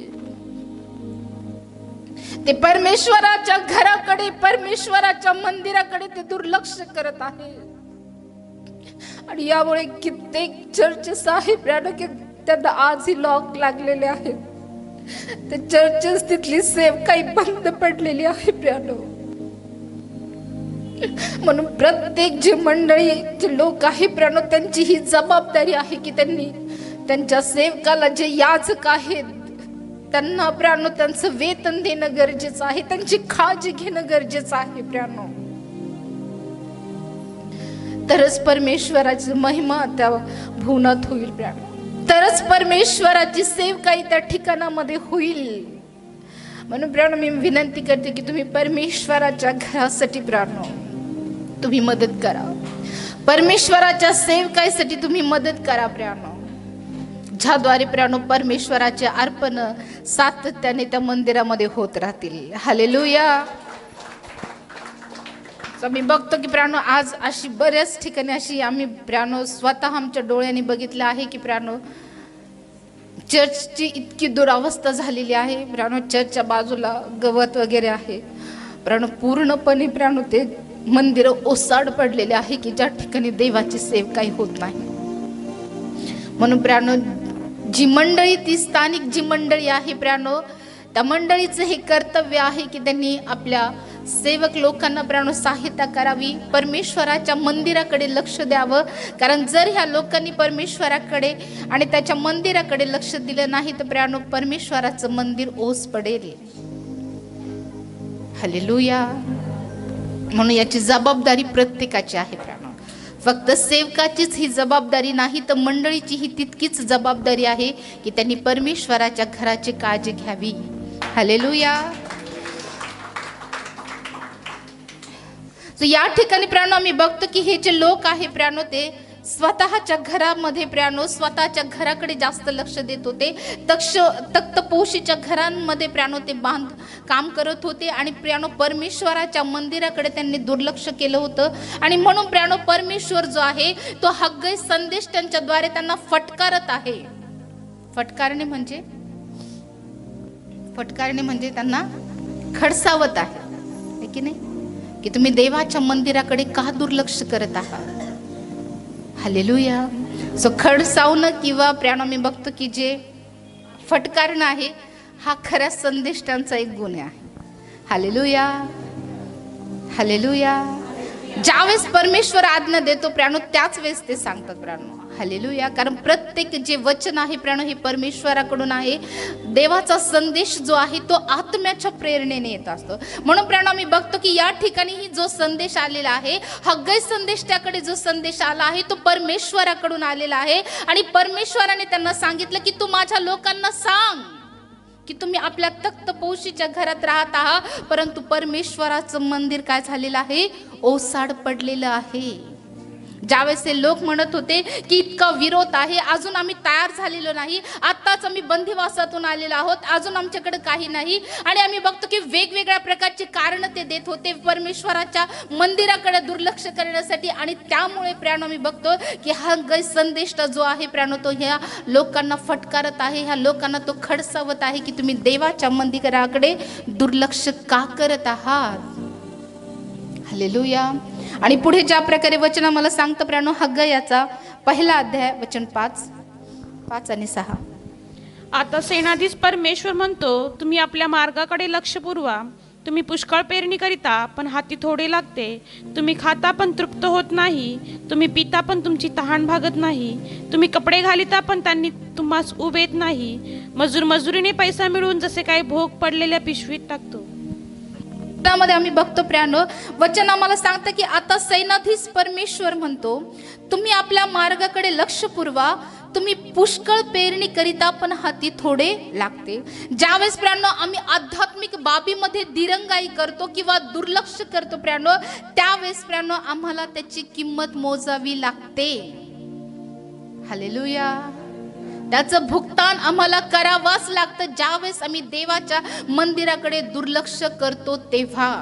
ते परमेश्वराच्या घराकडे परमेश्वराच्या मंदिराकडे ते दुर्लक्ष करत आहे. आणि यामुळे कित्येक चर्चेस आहे प्रियानो की त्यांना आजही लॉक लागलेले आहेत. ते चर्चेस तिथली सेवकाई बंद पडलेली आहे प्रियानो. म्हणून प्रत्येक जे मंडळी जे लोक आहे प्रियानो त्यांची ही जबाबदारी आहे की त्यांनी त्यांच्या सेवकाला जे याजक आहेत त्यांना प्रियानो त्यांचं वेतन देणं गरजेचं आहे. त्यांची काळजी घेणं गरजेचं आहे प्रियानो. तरच परमेश्वराची महिमा त्या भुवनात होईल प्रियानो. तरच परमेश्वराची सेवकाई त्या ठिकाणामध्ये होईल. म्हणून प्रियानो मी विनंती करते की तुम्ही परमेश्वराच्या घरासाठी प्रियानो तुम्ही मदत करा. परमेश्वराच्या सेवकाईसाठी तुम्ही मदत करा प्रियानो. ज्याद्वारे प्रियानो परमेश्वराचे अर्पण सातत्याने त्या मंदिरामध्ये होत राहतील. हालेलुया. मी बघतो की प्रियानो आज अशी बऱ्याच ठिकाणी अशी आम्ही प्रियानो स्वतः आमच्या डोळ्यांनी बघितलं आहे की प्रियानो चर्चची इतकी दुरावस्था झालेली आहे प्रियानो. चर्चच्या बाजूला गवत वगैरे आहे प्रियानो. पूर्णपणे प्रियानो ते मंदिर ओसाड पडलेले आहे की ज्या ठिकाणी देवाची सेवकाई होत नाही. म्हणून प्रियानो जी मंडळी ती स्थानिक जी मंडळी आहे प्रियानो त्या मंडळीचं हे कर्तव्य आहे की त्यांनी आपल्या सेवक लोकांना प्रियानो सहायता करावी. परमेश्वराच्या मंदिराकडे लक्ष द्यावं. कारण जर ह्या लोकांनी परमेश्वराकडे आणि त्याच्या मंदिराकडे लक्ष दिलं नाही तर प्रियानो परमेश्वराचं मंदिर ओस पडेल. हालेलुया. म्हणून याची जबाबदारी प्रत्येकाची आहे प्रियानो. फक्त सेवकाचीच ही जबाबदारी नाही तर मंडळीची ही तितकीच जबाबदारी आहे की त्यांनी परमेश्वराच्या घराची काळजी घ्यावी. हालेलुया. या ठिकाणी प्रियानो आम्ही बघतो की हे जे लोक आहे प्रियानो ते स्वतःच्या घरामध्ये प्रियानो स्वतःच्या घराकडे जास्त लक्ष देत होते. तख्तपोशीच्या घरांमध्ये प्रियानो ते काम करत होते आणि प्रियानो परमेश्वराच्या मंदिराकडे त्यांनी दुर्लक्ष केलं होतं. आणि म्हणून प्रियानो परमेश्वर जो आहे तो हग्गई संदेश त्यांच्याद्वारे त्यांना फटकारत आहे. फटकारणे म्हणजे त्यांना खडसावत आहे की नाही की तुम्ही देवाच्या मंदिराकडे का दुर्लक्ष करत आहात. हालेलुया. खडसावणं किंवा प्रियानो मी बघतो की जे फटकारणं आहे हा खऱ्या संदेष्टांचा एक गुण आहे. हालेलुया. हालेलुया. ज्यावेळेस परमेश्वर आज्ञा देतो प्रियानो त्याच वेळेस ते सांगतात प्रियानो. हालेलुया. कारण प्रत्येक जे वचन आहे प्रियानो हे परमेश्वराकडून आहे. देवाचा संदेश जो आहे तो आत्म्याच्या प्रेरणेने येत असतो. म्हणून प्रियानो आम्ही बघतो की या ठिकाणी जो संदेश आलेला आहे हग्गई संदेश त्याकडे जो संदेश आला आहे तो परमेश्वराकडून आलेला आहे. आणि परमेश्वराने त्यांना सांगितलं की तू माझ्या लोकांना सांग की तुम्ही आपल्या तख्तपोशीच्या घरात राहत आहात परंतु परमेश्वराचं मंदिर काय झालेलं आहे ओसाड पडलेलं आहे. ज्यावेळेस हे लोक म्हणत होते की इतका विरोध आहे, अजून आम्ही तयार झालेलो नाही, आत्ताच आम्ही बंदिवासातून आलेलो आहोत, अजून आमच्याकडे काही नाही, आणि आम्ही बघतो की वेगवेगळ्या प्रकारची कारणं ते देत होते परमेश्वराच्या मंदिराकडे दुर्लक्ष करण्यासाठी. आणि त्यामुळे प्रियानो आम्ही बघतो की हा गैरसंदेश जो आहे प्रियानो तो ह्या लोकांना फटकारत आहे, ह्या लोकांना तो खडसावत आहे की तुम्ही देवाच्या मंदिराकडे दुर्लक्ष का करत आहात. हालेलुया. आणि पुढे ज्या प्रकारे वचन आम्हाला सांगतं प्रियानो, हग्गायाचा 1 अध्याय वचन 5 आणि 6. आता सेनाधीश परमेश्वर म्हणतो, तुम्ही आपल्या मार्गाकडे लक्ष पुरवा. तुम्ही पुष्कळ पेरणी करिता पण हाती थोडे लागते. तुम्ही खाता पण तृप्त होत नाही. तुम्ही पिता पण तुमची तहान भागत नाही. तुम्ही कपडे घालिता पण त्यांनी तुम्हास उब येत नाही. मजुरीने पैसा मिळवून जसे काही भोग पडलेल्या पिशवीत टाकतो. त्यामध्ये आम्ही बघतो प्रियानो, वचन आम्हाला सांगतं की आता सैनाधीश परमेश्वर म्हणतो, तुम्ही आपल्या मार्गाकडे लक्ष पुरवा. तुम्ही पुष्कळ पेरणी करिता पण हाती थोडे लागते. ज्यावेळेस प्रियानो आम्ही आध्यात्मिक बाबीमध्ये दिरंगाई करतो किंवा दुर्लक्ष करतो प्रियानो, त्यावेळेस प्रियानो आम्हाला त्याची किंमत मोजावी लागते. हालेलुया. त्याचं भुगतान आम्हाला करावाच लागतं ज्यावेळेस आम्ही देवाच्या मंदिराकडे दुर्लक्ष करतो तेव्हा.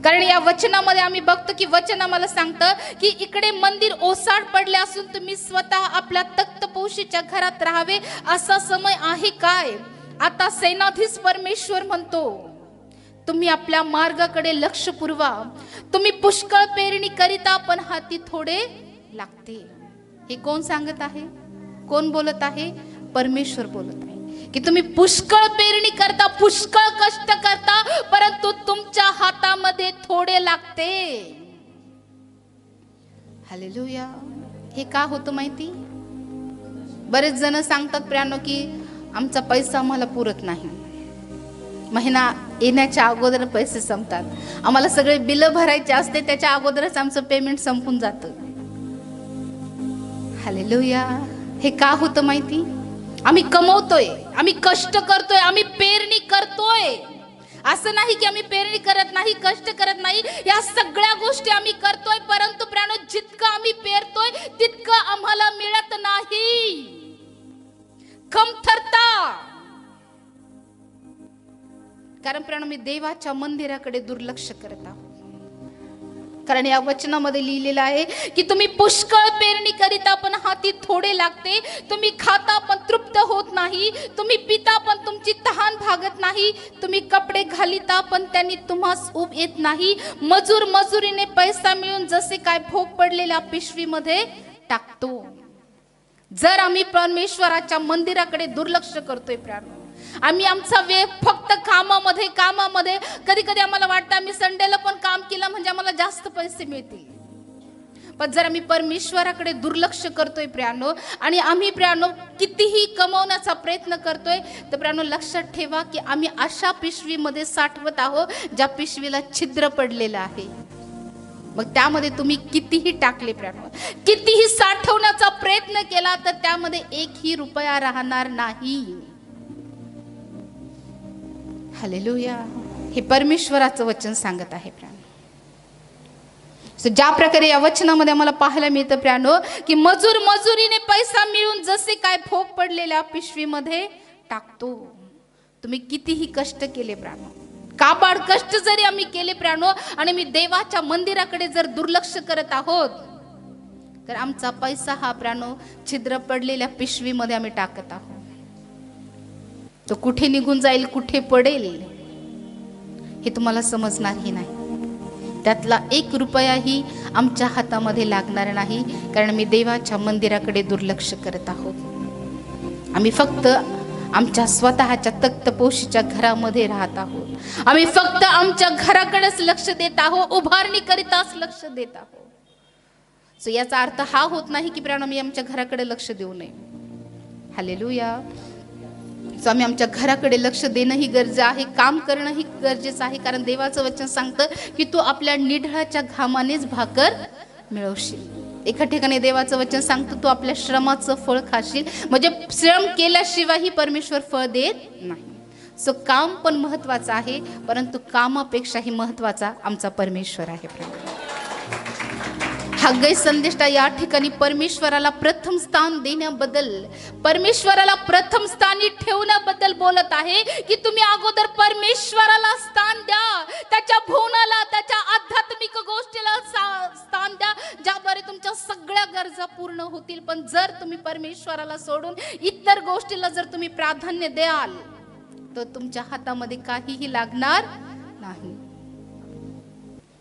कारण या वचनामध्ये आम्ही बघतो की वचन आम्हाला सांगतं की इकडे मंदिर ओसाड पडले असून तुम्ही स्वतः आपल्या तख्तपोशीच्या घरात राहावे असा समय आहे काय. आता सेनाधीश परमेश्वर म्हणतो, तुम्ही आपल्या मार्गाकडे लक्ष पुरवा. तुम्ही पुष्कळ पेरणी करिता पण हाती थोडे लागते. हे कोण सांगत आहे? कोण बोलत आहे? परमेश्वर बोलत आहे की तुम्ही पुष्कळ पेरणी करता, पुष्कळ कष्ट करता, परंतु तुमच्या हातामध्ये थोडे लागते. हालेलुया. हे का होतं माहिती? बरेच जण सांगतात प्रियानो की आमचा पैसा आम्हाला पुरत नाही, महिना येण्याच्या अगोदर पैसे संपतात, आम्हाला सगळे बिल भरायचे असते त्याच्या अगोदरच आमचं पेमेंट संपून जातं. हालेलुया. हे का होतं माहिती? आम्ही कमवतोय, आम्ही कष्ट करतोय, आम्ही पेरणी करतोय. असं नाही की आम्ही पेरणी करत नाही, कष्ट करत नाही, या सगळ्या गोष्टी आम्ही करतोय, परंतु प्रियानो जितकं आम्ही पेरतोय तितकं आम्हाला मिळत नाही. कमतरता. कारण प्रियानो मी देवाच्या मंदिराकडे दुर्लक्ष करत आहोत. कारण या वचनामध्ये लिहिलेलं आहे की तुम्ही पुष्कळ पेरणी करिता पण हाती थोडे लागते. तुम्ही खाता पण तृप्त होत नाही. तुम्ही पिता पण तुमची तहान भागत नाही. तुम्ही कपडे घालिता पण त्यांनी तुम्हास उब येत नाही. मजुरीने पैसा मिळून जसे काय भोग पडलेल्या पिशवीमध्ये टाकतो. जर आम्ही परमेश्वराच्या मंदिराकडे दुर्लक्ष करतोय प्रियानो, आम्ही आमचा वेळ फक्त कामामध्ये कधी कधी आम्हाला वाटतं आम्ही संडेला पण काम केलं म्हणजे आम्हाला जास्त पैसे मिळतील. पण जर आम्ही परमेश्वराकडे दुर्लक्ष करतोय प्रियानो आणि आम्ही प्रियानो कितीही कमवण्याचा प्रयत्न करतोय, तर प्रियानो लक्षात ठेवा की आम्ही अशा पिशवीमध्ये साठवत आहोत ज्या पिशवीला छिद्र पडलेलं आहे. मग त्यामध्ये तुम्ही कितीही टाकले प्रियानो, कितीही साठवण्याचा प्रयत्न केला तर त्यामध्ये 1ही रुपया राहणार नाही. हालेलुया. हे परमेश्वराचं वचन सांगत आहे प्रियानो. ज्या प्रकारे या वचनामध्ये आम्हाला पाहायला मिळतं प्रियानो की मजुरीने पैसा मिळून जसे काय भोग पडलेल्या पिशवीमध्ये टाकतो. तुम्ही कितीही कष्ट केले प्रियानो, काबाड कष्ट जरी आम्ही केले प्रियानो आणि मी देवाच्या मंदिराकडे जर दुर्लक्ष करत आहोत तर आमचा पैसा हा प्रियानो छिद्र पडलेल्या पिशवीमध्ये आम्ही टाकत आहोत. तो कुठे निघून जाईल, कुठे पडेल हे तुम्हाला समजणारही नाही. त्यातला 1 रुपयाही आमच्या हातामध्ये लागणार नाही, कारण मी देवाच्या मंदिराकडे दुर्लक्ष करत आहोत. आम्ही फक्त आमच्या स्वतःच्या तख्तपोशीच्या घरामध्ये राहत आहोत. आम्ही फक्त आमच्या घराकडेच लक्ष देत आहोत, उभारणी करिताच लक्ष देत आहोत. सो याचा अर्थ हा होत नाही की प्रियानो मी आमच्या घराकडे लक्ष देऊ नये. हालेलुया. सो आम्ही आमच्या घराकडे लक्ष देणंही गरजेचं आहे, काम करणंही गरजेचं आहे. कारण देवाचं वचन सांगतं की तू आपल्या निढळाच्या घामानेच भाकर मिळवशील. एका ठिकाणी देवाचं वचन सांगतं तू आपल्या श्रमाचं फळ खाशील. म्हणजे श्रम केल्याशिवायही परमेश्वर फळ देत नाही. सो काम पण महत्वाचं आहे, परंतु कामापेक्षाही महत्वाचा आमचा परमेश्वर आहे. हग्गई संदेश या ठिकाणी परमेश्वराला प्रथम स्थान देण्याबद्दल, परमेश्वराला प्रथम स्थानी ठेवण्याबद्दल बोलत आहे की तुम्ही अगोदर परमेश्वराला स्थान द्या, त्याच्या भुवनाला, त्याच्या आध्यात्मिक गोष्टीला स्थान द्या, ज्याद्वारे तुमच्या सगळ्या गरजा पूर्ण होतील. पण जर तुम्ही परमेश्वराला सोडून इतर गोष्टीला जर तुम्ही प्राधान्य द्याल तर तुमच्या हातामध्ये काहीही लागणार नाही.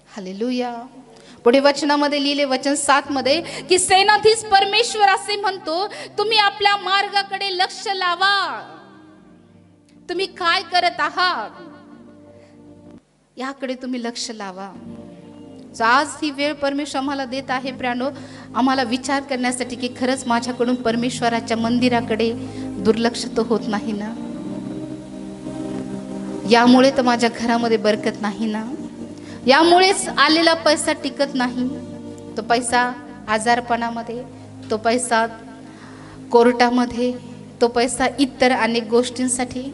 हालेलुया. पुढे वचनामध्ये लिहिले, वचन 7 मध्ये की सेनाधीश परमेश्वर असे म्हणतो, तुम्ही आपल्या मार्गाकडे लक्ष लावा. तुम्ही काय करत आहात याकडे तुम्ही लक्ष लावा. आज ही वेळ परमेश्वर आम्हाला देत आहे प्रियानो, आम्हाला विचार करण्यासाठी की खरंच माझ्याकडून परमेश्वराच्या मंदिराकडे दुर्लक्ष तर होत नाही ना, यामुळे तर माझ्या घरामध्ये बरकत नाही ना, यामुळेच आलेला पैसा टिकत नाही. तो पैसा आजारपणामध्ये, तो पैसा कोर्टामध्ये, तो पैसा इतर अनेक गोष्टींसाठी.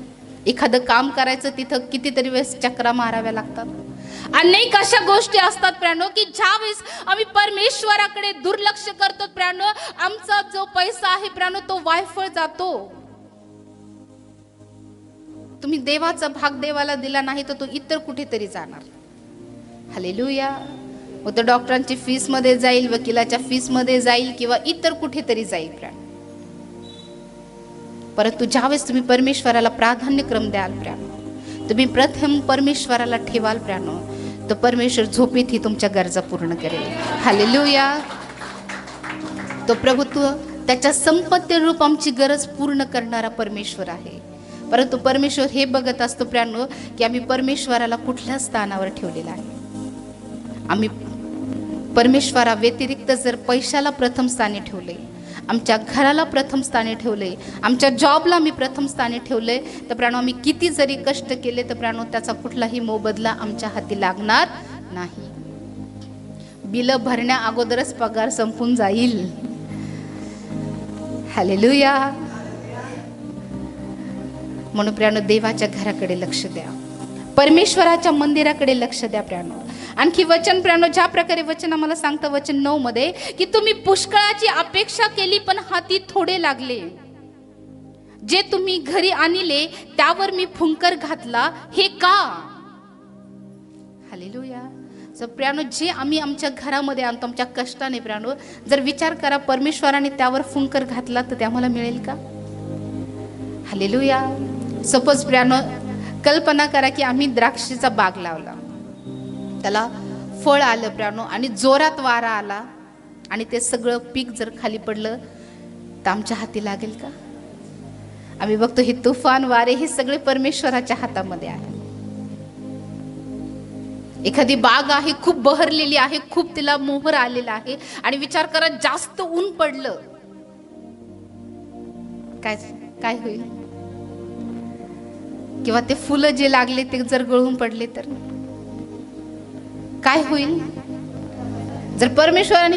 एखादं काम करायचं तिथं कितीतरी वेळेस चक्रा माराव्या लागतात. अनेक अशा गोष्टी असतात प्रियानो की ज्यावेळेस आम्ही परमेश्वराकडे दुर्लक्ष करतो प्रियानो, आमचा जो पैसा आहे प्रियानो तो वायफळ जातो. तुम्ही देवाचा भाग देवाला दिला नाही तर तो इतर कुठेतरी जाणार. हालेलुया. मग तो डॉक्टरांची फीस मध्ये जाईल, वकिलाच्या फीस मध्ये जाईल किंवा इतर कुठेतरी जाईल प्रियानो. परंतु ज्यावेळेस तुम्ही परमेश्वराला प्राधान्यक्रम द्याल प्रियानो, तुम्ही प्रथम परमेश्वराला ठेवाल प्रियानो, तो परमेश्वर झोपेत ही तुमच्या गरजा पूर्ण करेल. हालेलुया. तो प्रभुत्व त्याच्या संपत्ती रूप आमची गरज पूर्ण करणारा परमेश्वर आहे. परंतु परमेश्वर हे बघत असतो प्रियानो की आम्ही परमेश्वराला कुठल्या स्थानावर ठेवलेला आहे. आम्ही परमेश्वरा व्यतिरिक्त जर पैशाला प्रथम स्थानी ठेवले, आमच्या घराला प्रथम स्थानी ठेवले, आमच्या जॉबला आम्ही प्रथम स्थानी ठेवले, तर प्रियानो आम्ही किती जरी कष्ट केले तर प्रियानो त्याचा कुठलाही मोबदला आमच्या हाती लागणार नाही. बिल भरण्या अगोदरच पगार संपून जाईल. हालेलुया. म्हणून प्रियानो देवाच्या घराकडे लक्ष द्या, परमेश्वराच्या मंदिराकडे लक्ष द्या प्रियानो. आणखी वचन प्रियानो ज्या प्रकारे वचन आम्हाला सांगतं वचन 9 मध्ये की तुम्ही पुष्कळाची अपेक्षा केली पण हाती थोडे लागले, जे तुम्ही घरी आणले त्यावर मी फुंकर घातला, हे का? हालेलुया. सो प्रियानो जे आम्ही आमच्या घरामध्ये आणतो आमच्या कष्टाने प्रियानो, जर विचार करा परमेश्वराने त्यावर फुंकर घातला तर ते आम्हाला मिळेल का? हालेलुया. सपोज प्रियानो कल्पना करा की आम्ही द्राक्षीचा बाग लावला, त्याला फळ आलं प्रियानो आणि जोरात वारा आला आणि ते सगळं पीक जर खाली पडलं तर आमच्या हाती लागेल का? आम्ही बघतो हे तुफान वारे हे सगळे परमेश्वराच्या हातामध्ये आहे. एखादी बाग आहे खूप बहरलेली आहे, खूप तिला मोहर आलेला आहे आणि विचार करा जास्त ऊन पडलं काय होईल? किंवा ते फुलं जे लागले ते जर गळून पडले तर काय होईल? जर परमेश्वराने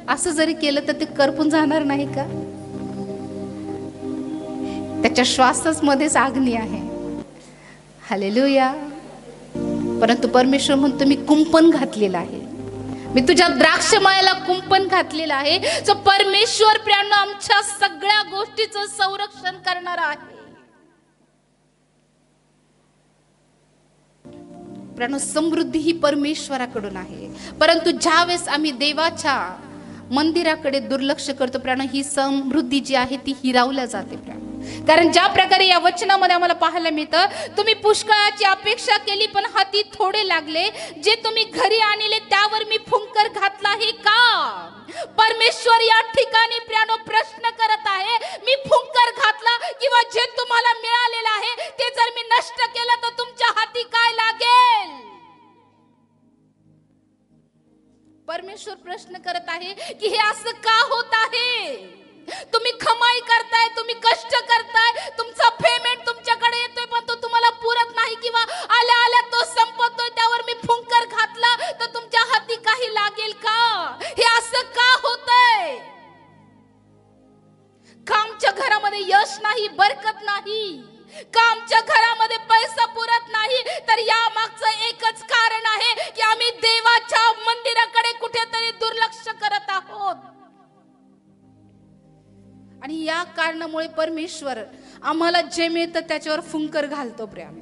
असं जरी केलं तर ते करपून जाणार नाही का? त्याच्या श्वासच मध्येच अग्नी आहे. हालेलुया. परंतु परमेश्वर म्हणतो मी कुंपण घातलेलं आहे, मी तुझ्या द्राक्षमळ्याला कुंपण घातलेलं आहे. सो परमेश्वर प्रियानो आमच्या सगळ्या गोष्टीचं संरक्षण करणार आहे. प्रियानो समृद्धी ही परमेश्वराकडून आहे, परंतु ज्यावेळेस आम्ही देवाच्या मंदिराकडे दुर्लक्ष करतो प्रियानो, ही समृद्धी जी आहे ती हिरावल्या जाते प्रियानो. कारण ज्या प्रकारे या वचनामध्ये आम्हाला पाहायला मिळतं, तुम्ही पुष्कळाची अपेक्षा केली पण हाती थोडे लागले, जे तुम्ही घरी आणले त्यावर मी फुंकर घातला, हे का? परमेश्वर या ठिकाणी प्रियानो प्रश्न करत आहे, मी फुंकर घातला किंवा जे तुम्हाला मिळालेलं आहे ते जर मी नष्ट केलं तर तुमच्या हाती काय लागेल? परमेश्वर प्रश्न करत आहे की हे असं का होत आहे? तुम्ही कमाई करताय, तुम्ही कष्ट करताय, तुमचा पेमेंट तुमच्याकडे येतोय पण तो तुम्हाला पुरत नाही किंवा आल्या आल्या तो संपतोय, त्यावर मी फुंकर घातला तर तुमच्या हाती काही लागेल का? हे असं का होतंय? का आमच्या घरामध्ये यश नाही, बरकत नाही? का आमच्या घरामध्ये पैसा पुरत नाही, तर या मागचं एकच कारण आहे की आम्ही देवाच्या मंदिराकडे कुठेतरी दुर्लक्ष करत आहोत. आणि या कारणामुळे परमेश्वर आम्हाला जे मिळतं त्याच्यावर फुंकर घालतो. प्रेम,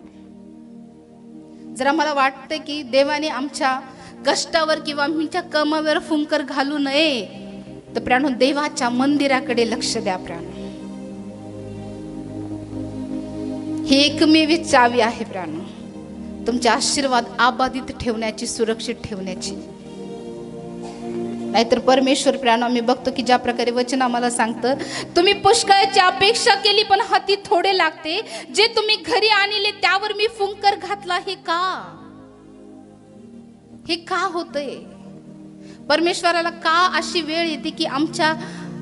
जर आम्हाला वाटतं की देवाने आमच्या कष्टावर किंवा आमच्या कमावर फुंकर घालू नये, तर प्राणो देवाच्या मंदिराकडे लक्ष द्या. प्राण, ही एकमेव चावी आहे प्राण तुमचे आशीर्वाद आबादित ठेवण्याची, सुरक्षित ठेवण्याची. नाहीतर परमेश्वर प्राण, आम्ही बघतो की ज्या प्रकारे वचन आम्हाला सांगतं, तुम्ही पुष्कळाची अपेक्षा केली पण हाती थोडे लागते, जे तुम्ही घरी आणले त्यावर मी फुंकर घातला. हे का होतंय? परमेश्वराला का अशी वेळ येते की आमच्या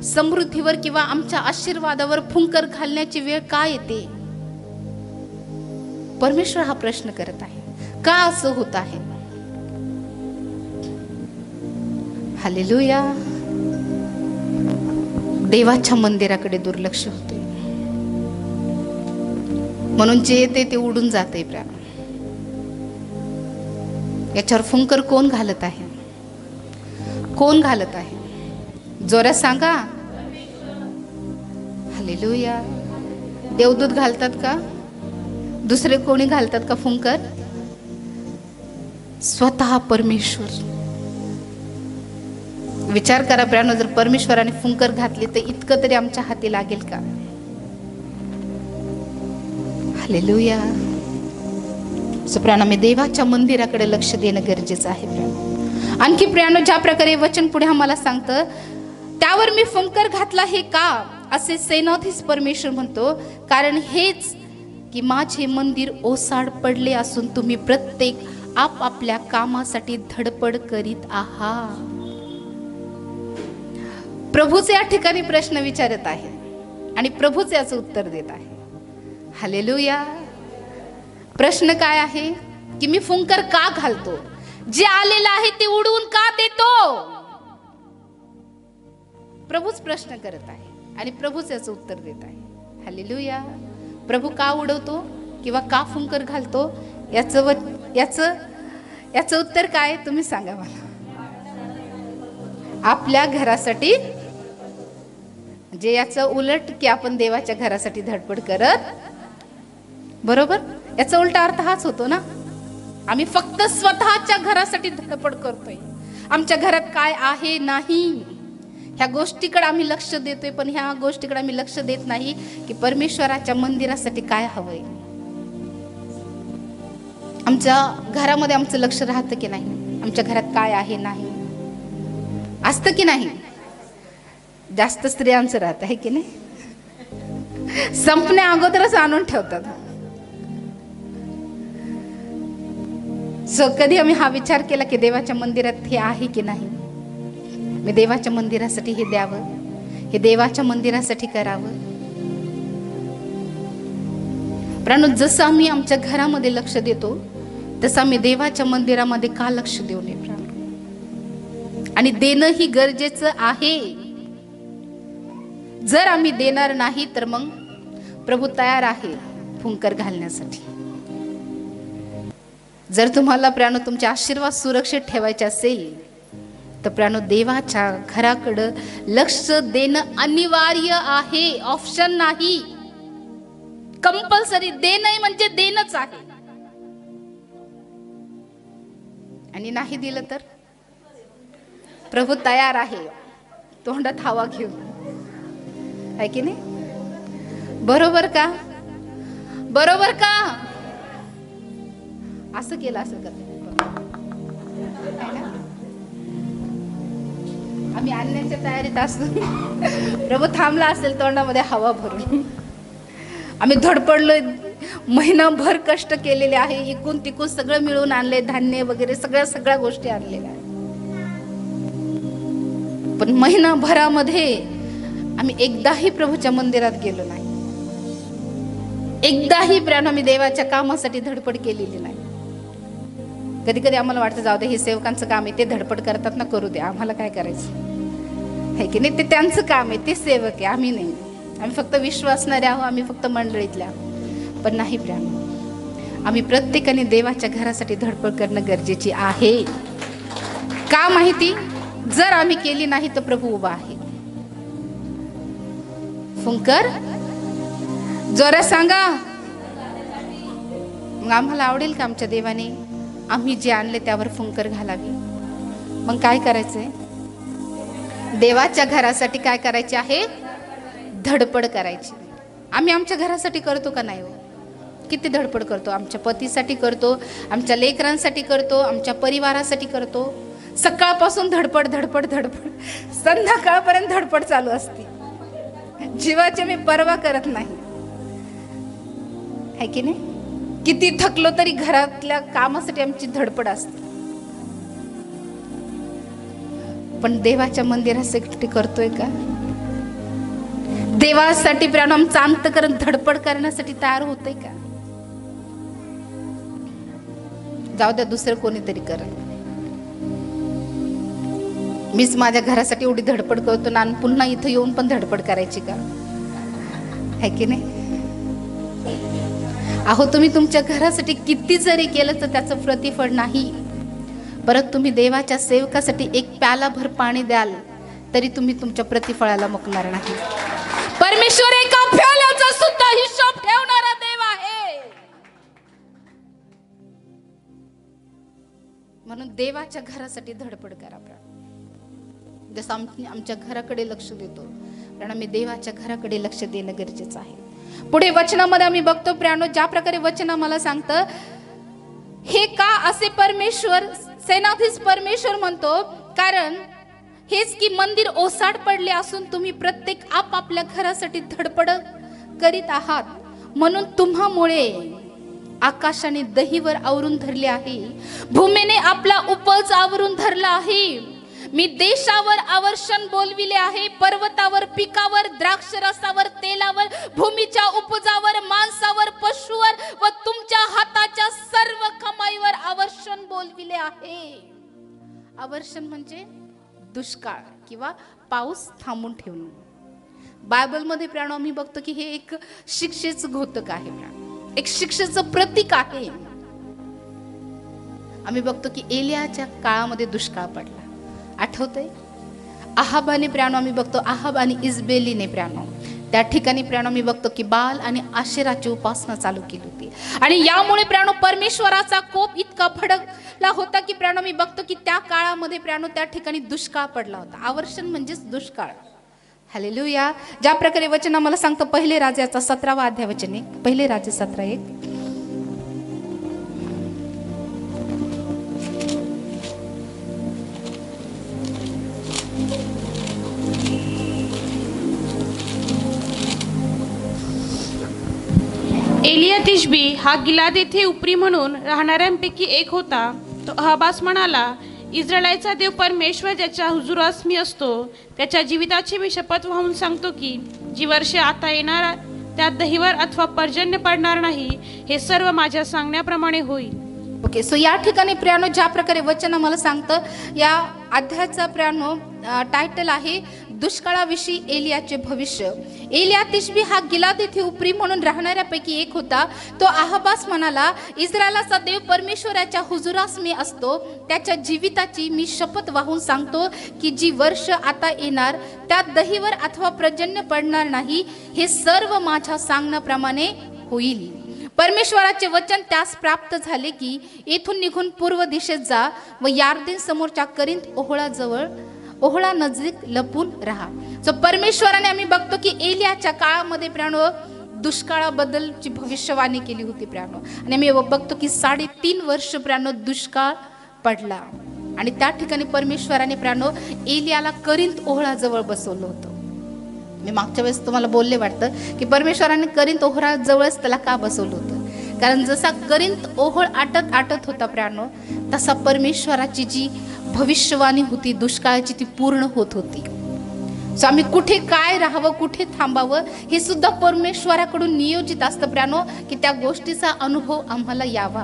समृद्धीवर किंवा आमच्या आशीर्वादावर फुंकर घालण्याची वेळ का येते? परमेश्वर हा प्रश्न करत आहे, का असं होत आहे? हालेलुया. देवाच्या मंदिराकडे दुर्लक्ष होते, म्हणून जे येते ते उडून जाते. प्राण, याच्यावर फुंकर कोण घालत आहे? कोण घालत आहे? जोरात सांगा. हालेलुया. देवदूत घालतात का? दुसरे कोणी घालतात का फुंकर? स्वतः परमेश्वर. विचार करा प्राणो, जर परमेश्वराने फुंकर घातली तर इतकं तरी आमच्या हाती लागेल का? हालेलुया. प्राण, आम्ही देवाच्या मंदिराकडे लक्ष देणं गरजेचं आहे. प्राण, आणखी प्राणो, ज्या प्रकारे वचन पुढे आम्हाला सांगतं, त्यावर मी फुंकर घातला. हे का? असे सेनाधीश परमेश्वर म्हणतो, कारण हेच की माझे मंदिर ओसाड पडले असून तुम्ही प्रत्येक आपापल्या कामासाठी धडपड करीत आहात. प्रभूचे या ठिकाणी प्रश्न विचारत आहे आणि प्रभूच याचं उत्तर देत आहे. हालेलुया. प्रश्न काय आहे की मी फुंकर का घालतो? जे आलेलं आहे ते उडवून का देतो? प्रभूच प्रश्न करत आहे आणि प्रभूच याचं उत्तर देत आहे. हालेलुया. प्रभू का उडवतो किंवा का फुंकर घालतो, याचं उत्तर काय तुम्ही सांगा मला. आपल्या घरासाठी, म्हणजे याचं उलट की आपण देवाच्या घरासाठी धडपड करत. बरोबर, याचा उलटा अर्थ हाच होतो ना. आम्ही फक्त स्वतःच्या घरासाठी धडपड करतोय. आमच्या घरात काय आहे नाही ह्या गोष्टीकडे आम्ही लक्ष देतोय, पण ह्या गोष्टीकडे आम्ही लक्ष देत नाही की परमेश्वराच्या मंदिरासाठी काय हवंय. आमच्या घरामध्ये आमचं लक्ष राहतं की नाही? आमच्या घरात काय आहे नाही असतं की नाही? जास्त स्त्रियांचं राहत आहे की नाही? संपण्या अगोदरच आणून ठेवतात. कधी आम्ही हा विचार केला की देवाच्या मंदिरात हे आहे की नाही? मी देवाच्या मंदिरासाठी हे द्यावं, हे देवाच्या मंदिरासाठी करावं. प्राणो, जसं आम्ही आमच्या घरामध्ये लक्ष देतो तसं आम्ही देवाच्या मंदिरामध्ये का लक्ष देऊ नये प्राणो? आणि देणं ही गरजेचं आहे. जर आम्ही देणार नाही तर मग प्रभू तयार आहे फुंकर घालण्यासाठी. जर तुम्हाला प्राणो तुमचे आशीर्वाद सुरक्षित ठेवायचे असेल तर प्राणो देवाच्या घराकडं लक्ष देणं अनिवार्य आहे, ऑप्शन नाही. कंपल्सरी देणं म्हणजे देणंच आहे. आणि नाही दिलं तर प्रभू तयार आहे तोंडात हवा घेऊन, आहे की नाही? बरोबर का? बरोबर का? असं केलं असेल का? आम्ही आणण्याच्या तयारीत असतो, प्रभू थांबला असेल तोंडामध्ये हवा भरून. आम्ही धडपडलोय, महिनाभर कष्ट केलेले आहे, इकून तिकून सगळं मिळून आणले, धान्य वगैरे सगळ्या गोष्टी आणलेल्या आहेत. पण महिनाभरामध्ये आम्ही एकदाही प्रभूच्या मंदिरात गेलो नाही. एकदाही प्राण आम्ही देवाच्या कामासाठी धडपड केलेली नाही. कधी कधी आम्हाला वाटतं जाऊ दे, हे सेवकांचं काम आहे, ते धडपड करतात ना, करू दे, आम्हाला काय करायचं आहे की नाही? ते त्यांचं काम आहे, ते सेवक आहे, आम्ही नाही. आम्ही फक्त विश्वासणारे आहोत, आम्ही फक्त मंडळीतल्या. पण नाही प्रियानो, आम्ही प्रत्येकाने देवाच्या घरासाठी धडपड करणं गरजेची आहे. का माहिती? जर आम्ही केली नाही तर प्रभू उभा आहे. फुंकर जरा सांगा. मग आम्हाला आवडेल का आमच्या देवाने आम्ही जे आणले त्यावर फुंकर घालावी? मग काय करायचंय? देवाच्या घरासाठी काय करायचे आहे? धडपड करायची. आम्ही आमच्या घरासाठी करतो का नाही हो? किती धडपड करतो. आमच्या पतीसाठी करतो, आमच्या लेकरांसाठी करतो, आमच्या परिवारासाठी करतो. सकाळपासून धडपड धडपड धडपड, संध्याकाळपर्यंत धडपड चालू असते. जीवाची मी पर्वा करत नाही, है की नाही? किती थकलो तरी घरातल्या कामासाठी आमची धडपड असते. पण देवाच्या मंदिरासाठी करतोय का? देवासाठी प्राण आमचं अंतःकरण धडपड करण्यासाठी तयार होतंय का? जाऊ द्या, दुसरं कोणीतरी करत. मीच माझ्या घरासाठी एवढी धडपड करतो ना, पुन्हा इथं येऊन पण धडपड करायची का? है की नाही? अहो, तुम्ही तुमच्या घरासाठी किती जरी केलं तर त्याचं प्रतिफळ नाही. परत तुम्ही देवाच्या सेवकासाठी एक प्यालाभर पाणी द्याल तरी तुम्ही तुमच्या प्रतिफळाला मुकणार नाही. परमेश्वर एका प्याल्याचा सुद्धा हिशोब ठेवणारा देव आहे. म्हणून देवाच्या घरासाठी धडपड करा. जसं आमच्या घराकडे लक्ष देतो, कारण आम्ही देवाच्या घराकडे लक्ष देणं गरजेचं आहे. पुढे वचनामध्ये आम्ही बघतो प्रियानो, ज्या प्रकारे वचन आम्हाला सांगतं, हे का असे परमेश्वर सेनाधीश परमेश्वर म्हणतो, कारण हेच की मंदिर ओसाड पडले असून तुम्ही प्रत्येक आपापल्या घरासाठी धडपड करीत आहात. म्हणून तुम्हामुळे आकाशाने दहीवर आवरून धरले आहे, भूमीने आपला उपज आवरून धरला आहे. मी देशावर आवर्षण बोलविले आहे, पर्वतावर, पिकावर, द्राक्षरसावर, तेलावर, भूमीच्या उपजावर, मांसावर, पशुवर व तुमच्या हाताच्या सर्व कमाईवर आवर्षण बोलविले आहे. आवर्षण म्हणजे दुष्काळ किंवा पाऊस थांबून ठेवणे. बायबलमध्ये प्राण आम्ही बघतो की हे एक शिक्षेचं घोतक आहे, एक शिक्षेचं प्रतीक आहे. आम्ही बघतो की एलियाच्या काळामध्ये दुष्काळ पडला, आठवतंय? आहाबाने प्राण आम्ही बघतो, आहाब आणि इजबेलीने प्राण त्या ठिकाणी प्राण आम्ही बघतो की बाल आणि आशेराची उपासना चालू केली होती. आणि यामुळे प्राण परमेश्वराचा कोप इतका भडकला होता की प्राण आम्ही बघतो की त्या काळामध्ये प्राण त्या ठिकाणी दुष्काळ पडला होता. आवर्षण म्हणजेच दुष्काळ. हालेलुया. ज्या प्रकारे वचन आम्हाला सांगतं, पहिले राजाचा 17वा अध्याय वचन 1, पहिले राजा 17:1. एलिया तिशबी हा गिलाद येथे उपरी म्हणून राहणाऱ्यांपैकी एक होता. तो अहाबास म्हणाला, इस्रायलाचा देव परमेश्वर ज्याच्या हुजुरास मी असतो, त्याच्या जीविताची मी शपथ वाहून सांगतो की जी वर्षे आता येणार त्यात दहीवर अथवा पर्जन्य पडणार नाही, हे सर्व माझ्या सांगण्याप्रमाणे होईल. ओके, सो या ठिकाणी प्रियानो ज्या प्रकारे वचन आम्हाला सांगतं, या अध्यायाचा प्रियानो टायटल आहे दुष्काळाविषयी एलियाचे भविष्य. एलिया तिशबी हा गिलाद येथे उपरी म्हणून राहणाऱ्यापैकी एक होता. तो आहाबास म्हणाला, इस्रायलाचा देव परमेश्वराच्या हुजुरास मी असतो, त्याच्या जीविताची मी शपथ वाहून सांगतो की जी वर्ष आता येणार त्यात दहीवर अथवा पर्जन्य पडणार नाही, हे सर्व माझ्या सांगण्याप्रमाणे होईल. परमेश्वराचे वचन त्यास प्राप्त झाले की येथून निघून पूर्व दिशेत जा व यार्देन समोरच्या करिंथ ओहळा नजीक लपून राहा. सो परमेश्वराने आम्ही बघतो की एलियाच्या काळामध्ये प्राणो दुष्काळाबद्दलची भविष्यवाणी केली होती प्राणो, आणि आम्ही बघतो की 3.5 वर्ष प्राणो दुष्काळ पडला. आणि त्या ठिकाणी परमेश्वराने प्राणो एलियाला करिंथ ओहळाजवळ बसवलं होतं. मी मागच्या वेळेस तुम्हाला बोलले वाटतं की परमेश्वराने करिंथ ओहळाजवळच त्याला का बसवलं होतं, कारण जसा करिंथ ओहळ आटत होता प्राणो, तसा परमेश्वराची जी भविष्यवाणी होती दुष्काळाची ती पूर्ण होत होती. सो आम्ही कुठे काय राहावं, कुठे थांबावं, हे सुद्धा परमेश्वराकडून नियोजित असतं प्राणो, की त्या गोष्टीचा अनुभव आम्हाला यावा.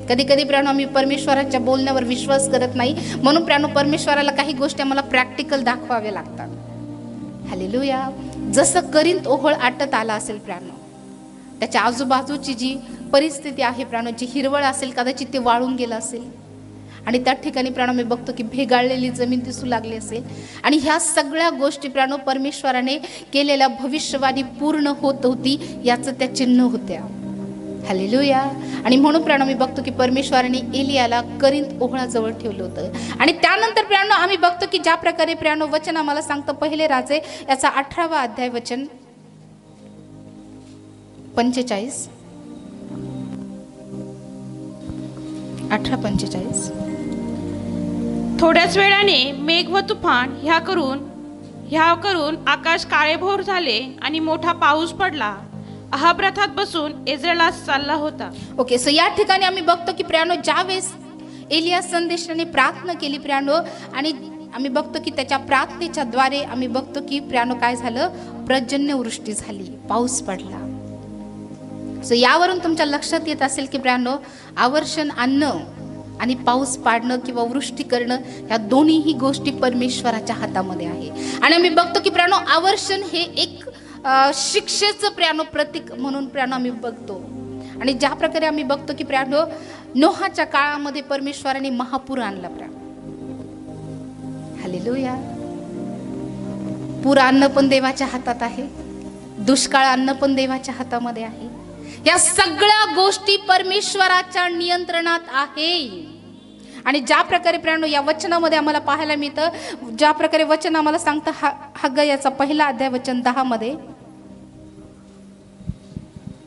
कधी कधी प्राणो आम्ही परमेश्वराच्या बोलण्यावर विश्वास करत नाही, म्हणून प्राणो परमेश्वराला काही गोष्टी आम्हाला प्रॅक्टिकल दाखवाव्या लागतात. हालेलुया. जसं करिंथ ओहळ आटत आला असेल प्राणो, त्याच्या आजूबाजूची जी परिस्थिती आहे प्राणो, जी हिरवळ असेल कदाचित ते वाळून गेलं असेल, आणि त्या ठिकाणी प्राणो मी बघतो की भेगाळलेली जमीन दिसू लागली असेल, आणि ह्या सगळ्या गोष्टी प्राणो परमेश्वराने केलेल्या भविष्यवाणी पूर्ण होत होती, याचं त्या चिन्ह होत्या. हालेलुया. आणि म्हणून प्राणो मी बघतो की परमेश्वराने एलियाला करिंत ओहळाजवळ ठेवलं होतं. आणि त्यानंतर प्राणो आम्ही बघतो की ज्या प्रकारे प्राणो वचन आम्हाला सांगतं, पहिले राजे याचा 18वा अध्याय वचन 45, 18:45. थोड्याच वेळाने मेघ व तुफान ह्या करून आकाश काळेभोर झाले आणि मोठा पाऊस पडला. अहाब रथात बसून इस्रायलात चालला होता. ओके, सो या ठिकाणी आम्ही बघतो की प्राणो ज्यावेळेस एलिया संदेशाने प्रार्थना केली प्राणो, आणि आम्ही बघतो की त्याच्या प्रार्थनेच्या द्वारे आम्ही बघतो की प्राणो काय झालं, पर्जन्यवृष्टी झाली, पाऊस पडला. सो यावरून तुमच्या लक्षात येत असेल की प्राणो आवर्षण आणणं आणि पाऊस पाडणं किंवा वृष्टी करणं, ह्या दोन्हीही गोष्टी परमेश्वराच्या हातामध्ये आहे. आणि आम्ही बघतो की प्राणो आवर्षण हे एक शिक्षेचं प्राणो प्रतीक म्हणून प्राणो आम्ही बघतो. आणि ज्या प्रकारे आम्ही बघतो की प्राणो नोहाच्या काळामध्ये परमेश्वराने महापूर आणला प्राणो. हालेलुया. पूर आणणं पण देवाच्या हातात आहे, दुष्काळ आणणं पण देवाच्या हातामध्ये आहे. या सगळ्या गोष्टी परमेश्वराच्या नियंत्रणात आहे. आणि ज्या प्रकारे प्राणो या वचनामध्ये आम्हाला पाहायला मिळतं, ज्या प्रकारे वचन आम्हाला सांगतं हग्गाई याचा 1 अध्याय वचन 10 मध्ये,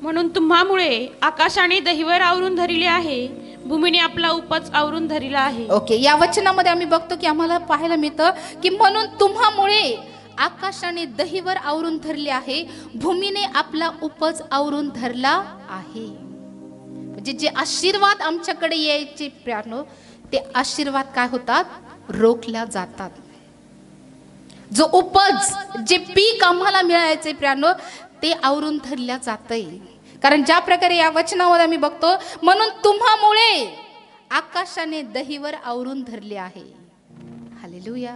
म्हणून तुम्हामुळे आकाशाने दहिवर आवरून धरिले आहे, भूमीने आपला उपज आवरून धरिला आहे. ओके, या वचनामध्ये आम्ही बघतो की आम्हाला पाहायला मिळतं की म्हणून तुम्हामुळे आकाशाने दहीवर आवरून धरले आहे, भूमीने आपला उपज आवरून धरला आहे. म्हणजे जे आशीर्वाद आमच्याकडे यायचे प्राणो, ते आशीर्वाद काय होतात, रोखल्या जातात. जो उपज, जे पीक आम्हाला मिळायचे प्राणो, ते आवरून धरल्या जातंय. कारण ज्या प्रकारे या वचनामध्ये आम्ही बघतो, म्हणून तुम्हामुळे आकाशाने दहीवर आवरून धरले आहे. हालेलुया.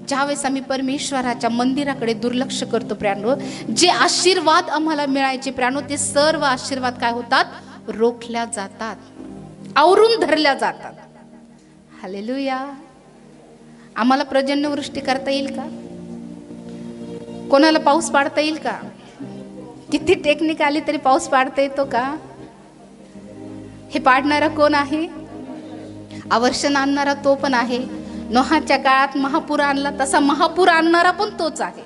ज्यावेळेस आम्ही परमेश्वराच्या मंदिराकडे दुर्लक्ष करतो प्राणो, जे आशीर्वाद आम्हाला मिळायचे प्राणो, ते सर्व आशीर्वाद काय होतात, रोखल्या जातात, आवरून धरल्या जातात. हालेलुया. आम्हाला पर्जन्यवृष्टी करता येईल का? कोणाला पाऊस पाडता येईल का? किती टेक्निक आली तरी पाऊस पाडता येतो का? हे पाडणारा कोण आहे? आवर्षण आणणारा तो पण आहे. नोहाच्या काळात महापूर आणला, तसा महापूर आणणारा पण तोच आहे.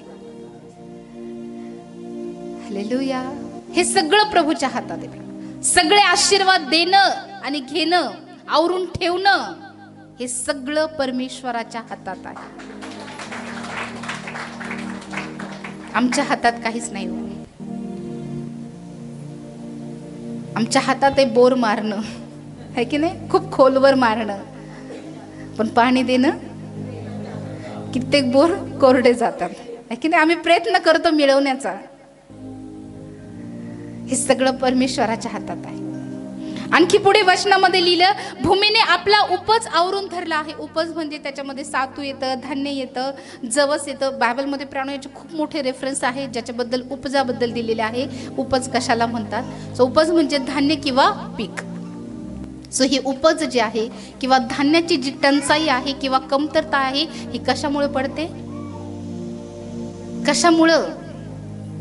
हालेलुया. हे सगळं प्रभूच्या हातात आहे. सगळे आशीर्वाद देणं आणि घेणं, आवरून ठेवणं, हे सगळं परमेश्वराच्या हातात आहे. आमच्या हातात काहीच नाही हो. आमच्या हातात आहे बोर मारणं, है की नाही, खूप खोलवर मारणं, पण पाणी देणं, कित्येक बोर कोरडे जातात, है की नाही. आम्ही प्रयत्न करतो मिळवण्याचा, हे सगळं परमेश्वराच्या हातात आहे. आणखी पुढे वचनामध्ये लिहिलं, भूमीने आपला उपज आवरून धरला आहे. उपज म्हणजे त्याच्यामध्ये सातू येतं, धान्य येतं, जवस येतं. बायबलमध्ये प्राणो याचे खूप मोठे रेफरन्स आहे, ज्याच्याबद्दल उपजाबद्दल दिलेले आहे. उपज कशाला म्हणतात? सो उपज म्हणजे धान्य किंवा पीक. सो ही उपज जे आहे किंवा धान्याची जी टंचाई आहे किंवा कमतरता आहे, ही कशामुळे पडते? कशामुळं?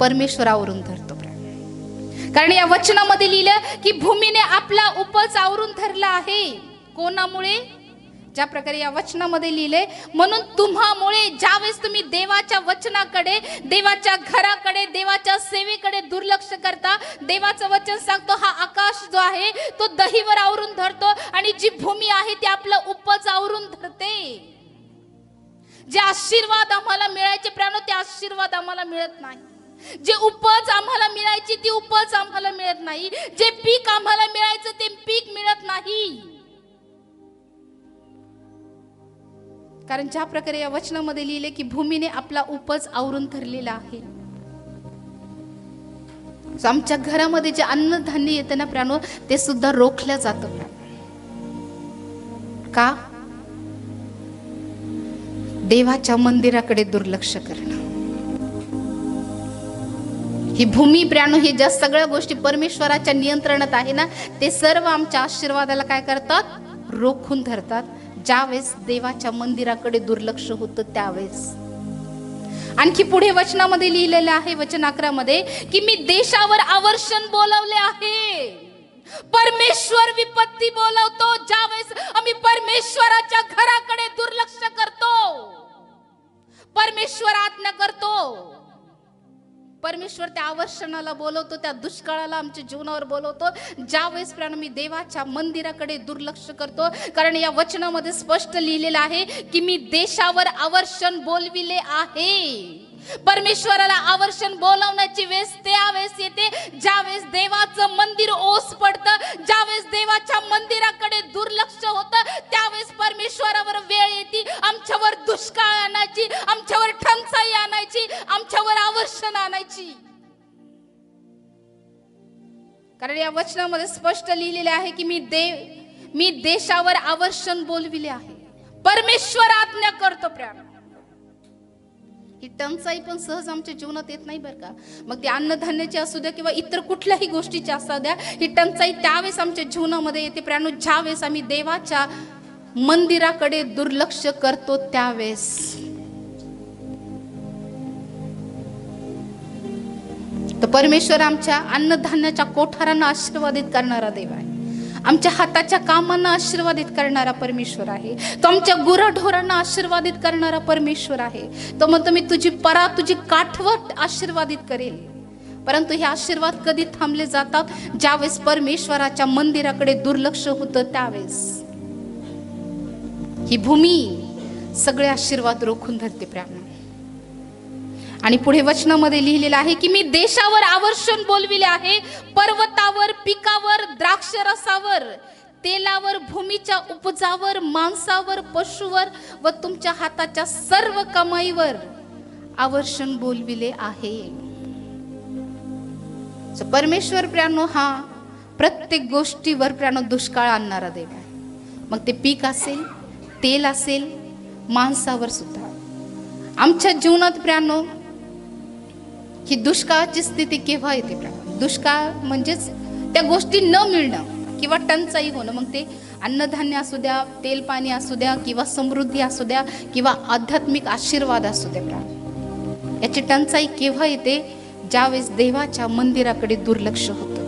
परमेश्वरावरून धरतो. कारण या वचनामध्ये लिहिलं की भूमीने आपला उपज आवरून धरला आहे. कोणामुळे? ज्या प्रकारे या वचनामध्ये लिहिले, म्हणून तुम्हामुळे. ज्यावेळेस तुम्ही देवाच्या वचनाकडे, देवाच्या घराकडे, देवाच्या सेवेकडे दुर्लक्ष करता, देवाचं वचन सांगतो हा आकाश जो आहे तो दहीवर आवरून धरतो, आणि जी भूमी आहे ती आपलं उपज आवरून धरते. जे आशीर्वाद आम्हाला मिळायचे प्राणो, ते आशीर्वाद आम्हाला मिळत नाही. जे उपज आम्हाला मिळायची ती उपज आम्हाला मिळत नाही. जे पीक आम्हाला मिळायचं ते पीक मिळत नाही. कारण ज्या प्रकारे या वचनामध्ये लिहिले की भूमीने आपला उपज आवरून धरलेला आहे. आमच्या घरामध्ये जे अन्नधान्य येतं ना प्राणो, ते सुद्धा रोखल्या जातं. का? देवाच्या मंदिराकडे दुर्लक्ष करणं. ही भूमी प्रियानो, ही ज्या सगळ्या गोष्टी परमेश्वराच्या नियंत्रणात आहे ना, ते सर्व आमच्या आशीर्वादाला काय करतात? रोखून धरतात. ज्यावेळेस देवाच्या मंदिराकडे दुर्लक्ष होतं त्यावेळेस. आणखी पुढे वचनामध्ये लिहिलेलं आहे, वचन 11 मध्ये, की मी देशावर आवर्षण बोलावले आहे. परमेश्वर विपत्ती बोलवतो ज्यावेळेस आम्ही परमेश्वराच्या घराकडे दुर्लक्ष करतो. परमेश्वर आज्ञा करतो, परमेश्वर त्या आवर्षणाला बोलवतो, त्या दुष्काळाला आमच्या जीवनावर बोलवतो ज्यावेळेस प्राण मी देवाच्या मंदिराकडे दुर्लक्ष करतो. कारण या वचनामध्ये स्पष्ट लिहिलेलं आहे की मी देशावर आवर्षण बोलविले आहे. परमेश्वराला आवर्षण बोलवण्याची वेळ त्यावेळेस येते ज्यावेळेस देवाचं मंदिर ओस पडतं, ज्यावेळेस देवाच्या मंदिराकडे दुर्लक्ष होतं, त्यावेळेस परमेश्वरावर वेळ येते आमच्यावर दुष्काळ आणायची, आमच्यावर टंचाई आणायची, आमच्यावर आवर्षण आणायची. कारण या वचनामध्ये स्पष्ट लिहिलेले आहे की मी देशावर आवर्षण बोलविले आहे. परमेश्वर आज्ञा करतो प्राण. ही टंचाई पण सहज आमच्या जीवनात येत नाही बरं का. मग ते अन्नधान्याची असू द्या किंवा इतर कुठल्याही गोष्टीची असू द्या, ही टंचाई त्यावेळेस आमच्या जीवनामध्ये येते प्राणू ज्यावेळेस आम्ही देवाच्या मंदिराकडे दुर्लक्ष करतो त्यावेळेस. तर परमेश्वर आमच्या अन्नधान्याच्या कोठारांना आशीर्वादित करणारा देव आहे. आमच्या हाताच्या कामांना आशीर्वादित करणारा परमेश्वर आहे. तो आमच्या गुराढोरांना आशीर्वादित करणारा परमेश्वर आहे. तो म्हणतो मी तुझी काठवट आशीर्वादित करेल. परंतु हे आशीर्वाद कधी थांबले जातात? ज्यावेळेस परमेश्वराच्या मंदिराकडे दुर्लक्ष होतं त्यावेळेस. ही भूमी सगळे आशीर्वाद रोखून धरते प्राण. आणि पुढे वचनामध्ये लिहिलेलं आहे की मी देशावर आवर्षण बोलविले आहे, पर्वतावर, पिकावर, द्राक्षरसावर, तेलावर, भूमीच्या उपजावर, मांसावर, पशुवर व तुमच्या हाताच्या सर्व कमाईवर आवर्षण बोलविले आहे. परमेश्वर प्रियानो हा प्रत्येक गोष्टीवर प्रियानो दुष्काळ आणणारा देव आहे. मग ते पीक असेल, तेल असेल, मांसावर सुद्धा. आमच्या जीवनात प्रियानो ही दुष्काळाची स्थिती केव्हा येते प्रियानो? दुष्काळ म्हणजेच त्या गोष्टी न मिळणं किंवा टंचाई होणं. मग ते अन्नधान्य असू द्या, तेल पाणी असू द्या, किंवा समृद्धी असू द्या, किंवा आध्यात्मिक आशीर्वाद असू द्या प्रियानो. याची टंचाई केव्हा येते? ज्यावेळेस देवाच्या मंदिराकडे दुर्लक्ष होतं.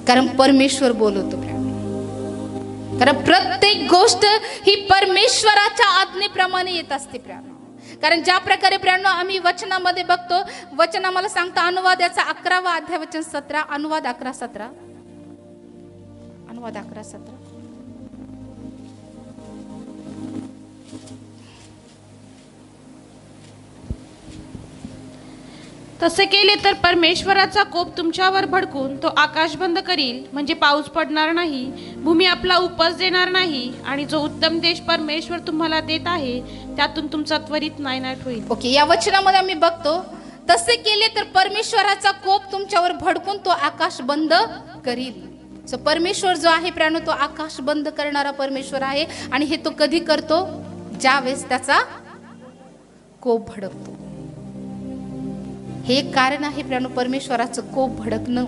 कारण परमेश्वर बोलवतो प्रियानो. कारण प्रत्येक गोष्ट ही परमेश्वराच्या आज्ञेप्रमाणे येत असते प्रियानो. कारण ज्या प्रकारे प्रियानो आम्ही वचनामध्ये बघतो, वचन आम्हाला सांगतो, अनुवाद याचा 11वा अध्याय वचन 17, अनुवाद 11:17, अनुवाद 11:17. तसे केले तर परमेश्वराचा कोप तुमच्यावर भडकून तो आकाश बंद करील, म्हणजे पाऊस पडणार नाही, भूमी आपला उपज देणार नाही, आणि जो उत्तम देश परमेश्वर तुम्हाला देत आहे त्यातून तुमचा त्वरित नायनाट होईल. ओके, या वचनामध्ये आम्ही बघतो, तसे केले तर परमेश्वराचा कोप तुमच्यावर भडकून तो आकाश बंद करील. सो परमेश्वर जो आहे प्राणो, तो आकाश बंद करणारा परमेश्वर आहे. आणि हे तो कधी करतो? ज्यावेळेस त्याचा कोप भडकतो. हे एक कारण आहे प्राणो परमेश्वराचं कोप भडकणं.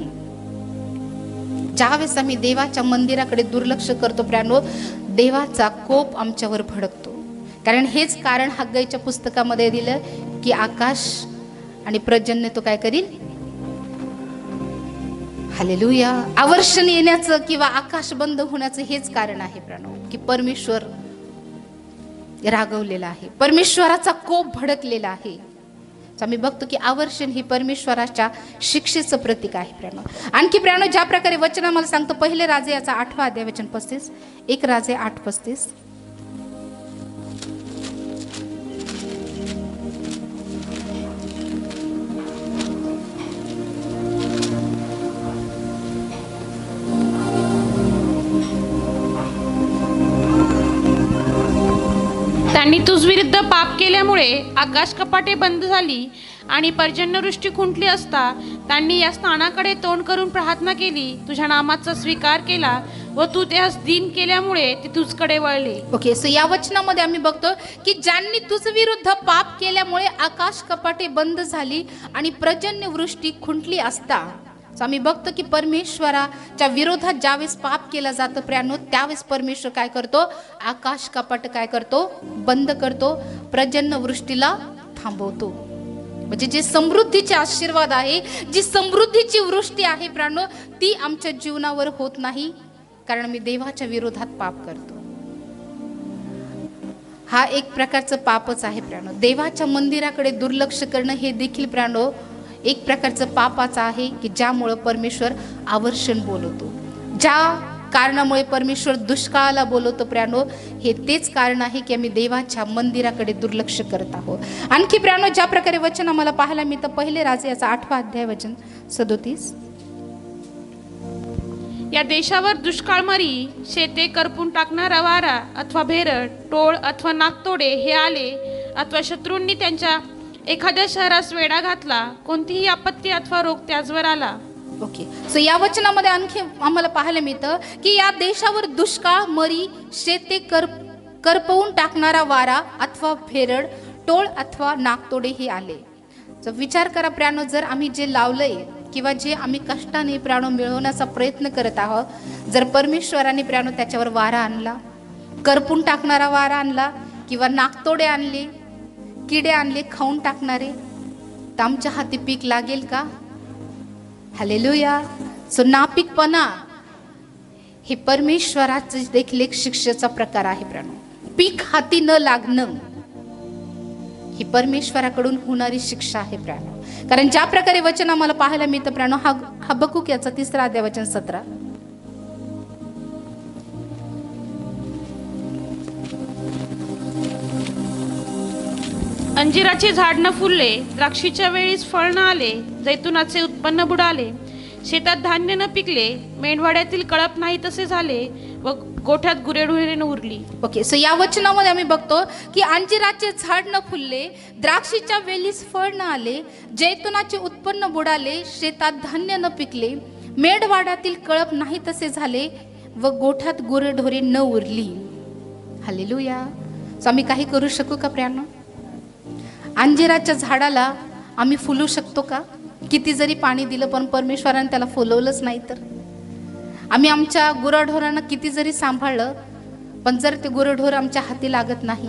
ज्यावेळेस आम्ही देवाच्या मंदिराकडे दुर्लक्ष करतो प्राणो, देवाचा कोप आमच्यावर भडकतो. कारण हेच कारण हग्गाईच्या पुस्तकामध्ये दिलं की आकाश आणि पर्जन्य तो काय करील? हालेलुया. आवर्षण येण्याचं किंवा आकाश बंद होण्याचं हेच कारण आहे प्राणो, की परमेश्वर रागवलेला आहे, परमेश्वराचा कोप भडकलेला आहे. आम्ही बघतो की आवर्षण ही परमेश्वराच्या शिक्षेचं प्रतीक आहे प्रियानो. आणखी प्रियानो ज्या प्रकारे वचन आम्हाला सांगतो, पहिले राजे याचा 8वा अध्याय वचन 35, 1 राजे 8:35. त्यांनी तुझविरुद्ध पाप केल्यामुळे आकाश कपाटे बंद झाली आणि पर्जन्यवृष्टी खुंटली असता त्यांनी या स्थानाकडे तोंड करून प्रार्थना केली, तुझ्या नामाचा स्वीकार केला, व तू त्यास दीन केल्यामुळे ते तुझकडे वळले. ओके, सो या वचनामध्ये आम्ही बघतो की ज्यांनी तुझ विरुद्ध पाप केल्यामुळे आकाश कपाटे बंद झाली आणि पर्जन्यवृष्टी खुंटली असता. सो आम्ही बघतो की परमेश्वराच्या विरोधात ज्यावेळेस पाप केलं जातं प्रियानो, त्यावेळेस परमेश्वर काय करतो, आकाश कपाट काय करतो, बंद करतो, पर्जन्यवृष्टीला थांबवतो. म्हणजे जे समृद्धीचे आशीर्वाद आहे, जी समृद्धीची वृष्टी आहे प्रियानो, ती आमच्या जीवनावर होत नाही, कारण मी देवाच्या विरोधात पाप करतो. हा एक प्रकारचं पापच आहे प्रियानो. देवाच्या मंदिराकडे दुर्लक्ष करणं हे देखील प्रियानो एक प्रकारचं पापाचं आहे की ज्यामुळं परमेश्वर आवर्षण बोलवतो. ज्या कारणामुळे परमेश्वर दुष्काळाला बोलवतो प्रियानो, हे तेच कारण आहे की आम्ही देवाच्या मंदिराकडे दुर्लक्ष करत आहोत. आणखी प्रियानो ज्या प्रकारे वचन आम्हाला पाहायला मिळतं, पहिले राजे याचा 8वा अध्याय वचन 37. या देशावर दुष्काळमारी, शेते करपून टाकणारा वारा अथवा भेरड, टोळ अथवा नागतोडे हे आले, अथवा शत्रूंनी त्यांच्या एखाद्या शहरास वेढा घातला, कोणतीही आपत्ती अथवा रोग त्याचवर आला. ओके, सो या वचनामध्ये आणखी आम्हाला पाहायला मिळतं की या देशावर दुष्काळ, मरी, शेते करपवून टाकणारा वारा अथवा भेरड, टोळ अथवा नागतोडे हे आले. सो विचार करा प्रियानो, जर आम्ही जे लावलंय किंवा जे आम्ही कष्टाने प्रियानो मिळवण्याचा प्रयत्न करत आहोत, जर परमेश्वराने प्रियानो त्याच्यावर वारा आणला, करपून टाकणारा वारा आणला किंवा नागतोडे आणले, किडे आणले खाऊन टाकणारे, तर आमच्या हाती पीक लागेल का? हालेलुया. सो नापीकपणा हे परमेश्वराचे देखील एक शिक्षेचा प्रकार आहे प्रियानो. पीक हाती न लागणं ही परमेश्वराकडून होणारी शिक्षा आहे प्रियानो. कारण ज्या प्रकारे वचन आम्हाला पाहायला मिळतं प्रियानो, हबक्कूक याचा 3रा अध्याय वचन 17. अंजिराचे झाड न फुलले, द्राक्षीच्या वेळीस फळ न आले, जैतुनाचे उत्पन्न बुडाले, शेतात धान्य न पिकले, मेंढवाड्यातील कळप नाही तसे झाले व गोठ्यात गुरेढोरे न उरली. ओके, सो या वचनामध्ये आम्ही बघतो की अंजिराचे झाड न फुलले, द्राक्षीच्या वेळीस फळ न आले, जैतुनाचे उत्पन्न बुडाले, शेतात धान्य न पिकले, मेंढवाड्यातील कळप नाही तसे झाले व गोठ्यात गुरेढोरे न उरली. हालेलुया. सो आम्ही काही करू शकू का प्रियानो? अंजिराच्या झाडाला आम्ही फुलू शकतो का? किती जरी पाणी दिलं पण परमेश्वराने त्याला फुलवलंच नाही तर? आम्ही आमच्या गुराढोरांना किती जरी सांभाळलं पण जर ते गुराढोर आमच्या हाती लागत नाही,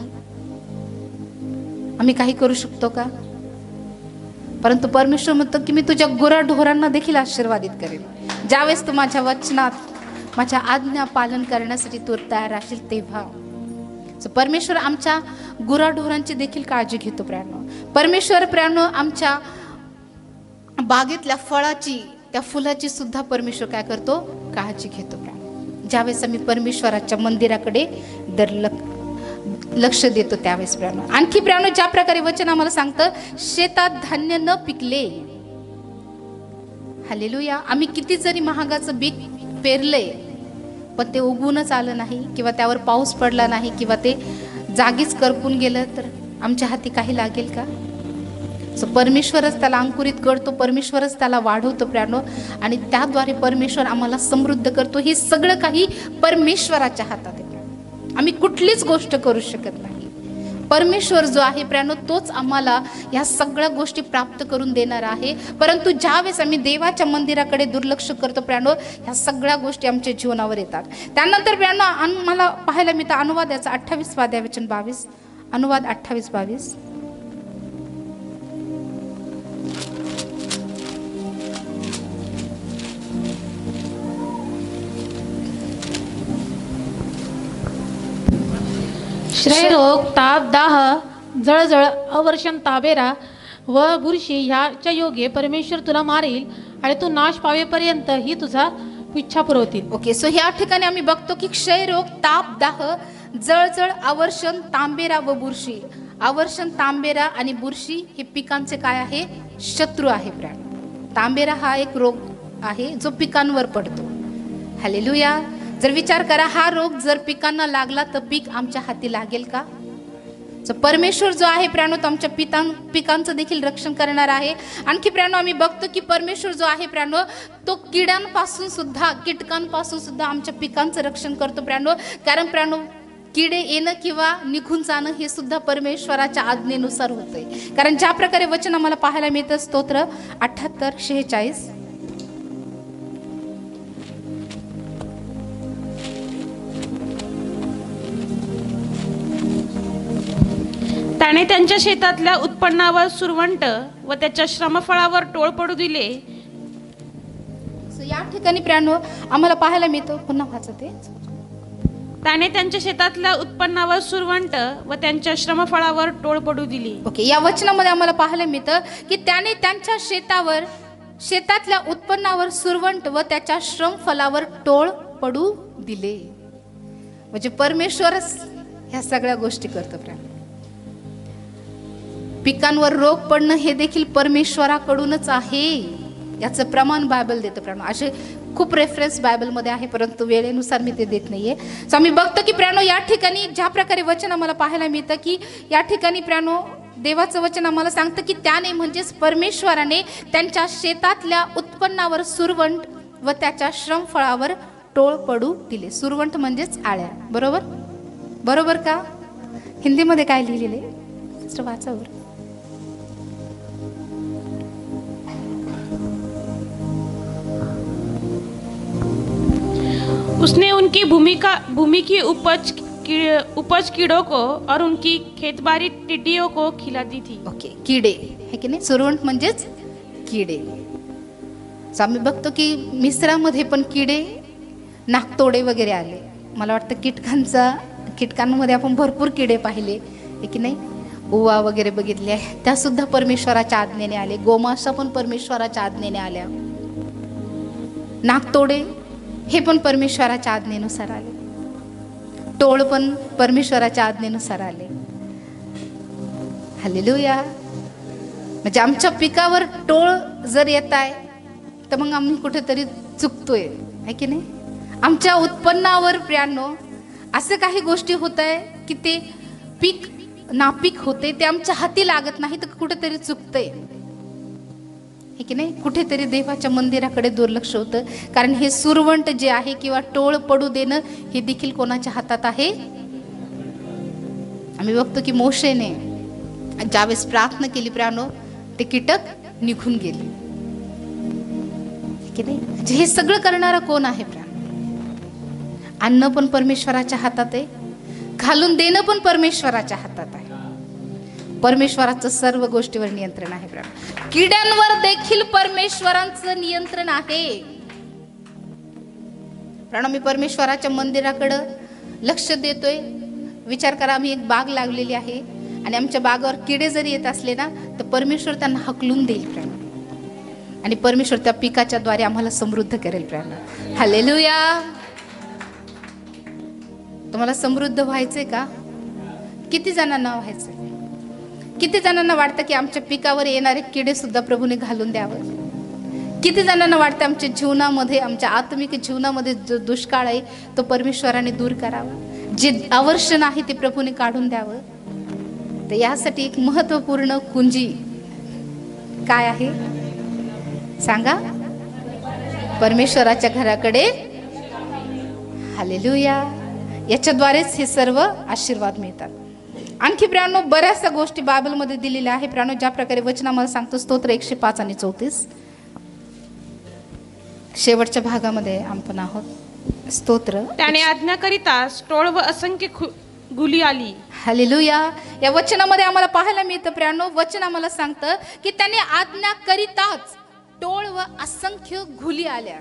आम्ही काही करू शकतो का? परंतु परमेश्वर म्हणतो की मी तुझ्या गुराढोरांना देखील आशीर्वादित करेन ज्यावेळेस तू माझ्या वचनात, माझ्या आज्ञा पालन करण्यासाठी तू तयार राहशील तेव्हा. परमेश्वर आमच्या गुराढोरांची देखील काळजी घेतो प्रियानो. परमेश्वर प्रियानो आमच्या बागेतल्या फळाची, त्या फुलाची सुद्धा परमेश्वर काय करतो, काळजी घेतो प्रियानो. ज्यावेळेस आम्ही परमेश्वराच्या मंदिराकडे लक्ष देतो त्यावेळेस प्रियानो. आणखी प्रियानो ज्या प्रकारे वचन आम्हाला सांगतं, शेतात धान्य न पिकले. हालेलुया. आम्ही किती जरी महागाचं बी पेरलंय पण ते उगवूनच आलं नाही किंवा त्यावर पाऊस पडला नाही किंवा ते जागीच करपून गेलं तर आमच्या हाती काही लागेल का? सो परमेश्वरच त्याला अंकुरित करतो, परमेश्वरच त्याला वाढवतो प्रियानो, आणि त्याद्वारे परमेश्वर आम्हाला समृद्ध करतो. हे सगळं काही परमेश्वराच्या हातात आहे. आम्ही कुठलीच गोष्ट करू शकत नाही. परमेश्वर जो आहे प्रियानो तोच आम्हाला ह्या सगळ्या गोष्टी प्राप्त करून देणार आहे. परंतु ज्यावेळेस आम्ही देवाच्या मंदिराकडे दुर्लक्ष करतो प्रियानो, ह्या सगळ्या गोष्टी आमच्या जीवनावर येतात. त्यानंतर प्रियानो आम्हाला पाहायला मिळतं अनुवाद याचा 28वा अध्याय वचन 22. अनुवाद 28:22. क्षयरोग, ताप, दाह, जळजळ, अवर्षण, ताबेरा व बुरशी ह्याच्या योगे परमेश्वर तुला मारेल आणि तू नाश पावेपर्यंत ही तुझा इच्छा पुरवतील. ओके, सो ह्या ठिकाणी आम्ही बघतो की क्षयरोग, ताप, दाह, जळजळ, अवर्षण, तांबेरा व बुरशी. अवर्षण, तांबेरा आणि बुरशी हे पिकांचे काय आहे, शत्रू आहे प्रियानो. तांबेरा हा एक रोग आहे जो पिकांवर पडतो. हालेलुया. जर विचार करा, हा रोग जर पिकांना लागला तर पीक आमच्या हाती लागेल का? परमेश्वर जो आहे प्रियानो तो आमच्या पिकांचं देखील रक्षण करणार आहे. आणखी प्रियानो आम्ही बघतो की परमेश्वर जो आहे प्रियानो तो किड्यांपासून सुद्धा कीटकांपासून सुद्धा आमच्या पिकांचं रक्षण करतो प्रियानो. कारण प्रियानो किडे येणं किंवा निघून जाणं हे सुद्धा परमेश्वराच्या आज्ञेनुसार होतंय. कारण ज्या प्रकारे वचन आम्हाला पाहायला मिळतं स्तोत्र 78:46 त्याने त्यांच्या शेतातल्या उत्पन्नावर सुरवंट व त्याच्या श्रमफळावर टोळ पडू दिले. या ठिकाणी प्रियानो आम्हाला पाहायला मिळतं, पुन्हा वाचते. त्याने त्यांच्या शेतातल्या उत्पन्नावर सुरवंट व त्यांच्या श्रमफळावर टोळ पडू दिली. ओके, या वचनामध्ये आम्हाला पाहायला मिळतं की त्याने त्यांच्या शेतातल्या उत्पन्नावर सुरवंट व त्याच्या श्रमफलावर टोळ पडू दिले. म्हणजे परमेश्वरच ह्या सगळ्या गोष्टी करतो. पिकांवर रोग पडणं हे देखील परमेश्वराकडूनच आहे, याचं प्रमाण बायबल देतं. प्रियानो असे खूप रेफरन्स बायबलमध्ये आहे, परंतु वेळेनुसार मी ते देत नाहीये. सो आम्ही बघतो की प्रियानो या ठिकाणी ज्या प्रकारे वचन आम्हाला पाहायला मिळतं की या ठिकाणी प्रियानो देवाचं वचन आम्हाला सांगतं की त्याने म्हणजेच परमेश्वराने त्यांच्या शेतातल्या उत्पन्नावर सुरवंट व त्याच्या श्रमफळावर टोळ पडू दिले. सुरवंट म्हणजेच आळ्या. बरोबर बरोबर का? हिंदीमध्ये काय लिहिलेले वाचावर. उसने उनकी भूमि की उपज कीड़ों को और उनकी खेतबारी टिड्डियों को खिला दी थी. ओके, किडे है की नाही? सुरवंट म्हणजेच किडे. आम्ही बघतो की मिस्रामध्ये पण किडे नाकतोडे वगैरे आले. मला वाटतं कीटकांमध्ये आपण भरपूर किडे पाहिले है की नाही? उवा वगैरे बघितले आहे, त्या सुद्धा परमेश्वराच्या आज्ञेने आले. गोमांस पण परमेश्वराच्या आज्ञेने आल्या. नाकतोडे हे पण परमेश्वराच्या आज्ञेनुसार आले. टोळ पण परमेश्वराच्या आज्ञेनुसार आले. हालेलुया. म्हणजे आमच्या पिकावर टोळ जर येत आहे तर मग आम्ही कुठेतरी चुकतोय आहे की नाही? आमच्या उत्पन्नावर प्रियानो असं काही गोष्टी होत आहे की ते पीक नापीक होते, ते आमच्या हाती लागत नाही, तर कुठेतरी चुकतंय हे की नाही? कुठेतरी देवाच्या मंदिराकडे दुर्लक्ष होतं. कारण हे सुरवंट जे आहे किंवा टोळ पडू देणं हे देखील कोणाच्या हातात आहे? आम्ही बघतो की मोशेने ज्यावेळेस प्रार्थना केली प्रियानो ते कीटक निघून गेले की नाही? हे सगळं करणारा कोण आहे प्रियानो? अन्न पण परमेश्वराच्या हातात आहे, घालून देणं पण परमेश्वराच्या हातात आहे. परमेश्वराचं सर्व गोष्टीवर नियंत्रण आहे. किड्यांवर देखील परमेश्वराचं नियंत्रण आहे. प्रणव मी परमेश्वराच्या मंदिराकडं लक्ष देतोय. विचार करा, आम्ही एक बाग लावलेली आहे आणि आमच्या बागावर किडे जरी येत असले ना तर परमेश्वर त्यांना हकलून देईल प्रणव, आणि परमेश्वर त्या पिकाच्या द्वारे आम्हाला समृद्ध करेल प्रणव. हालेलुया. तुम्हाला समृद्ध व्हायचंय का? किती जणांना व्हायचंय? किती जणांना वाटतं की आमच्या पिकावर येणारे किडे सुद्धा प्रभूने घालून द्यावं? किती जणांना वाटतं आमच्या जीवनामध्ये, आमच्या आत्मिक जीवनामध्ये जो दुष्काळ आहे तो परमेश्वराने दूर करावा, जे अवर्षण आहे ते प्रभूने काढून द्यावं? तर यासाठी एक महत्वपूर्ण कुंजी काय आहे सांगा? परमेश्वराच्या घराकडे. हालेलुया. याच्याद्वारेच हे सर्व आशीर्वाद मिळतात. आणखी प्रियानो बऱ्याचशा गोष्टी बायबलमध्ये दिलेल्या आहे प्रियानो. ज्या प्रकारे वचन आम्हाला सांगतो स्तोत्र 105 आणि 34 शेवटच्या भागामध्ये आपण आहोत. स्तोत्र त्याने आज्ञाकरिता टोळ व असंख्य गुली आली. हालेलुया. या वचनामध्ये आम्हाला पाहायला मिळतं प्रियानो, वचन आम्हाला सांगतं की त्याने आज्ञाकरिताच टोळ व असंख्य घुली आल्या.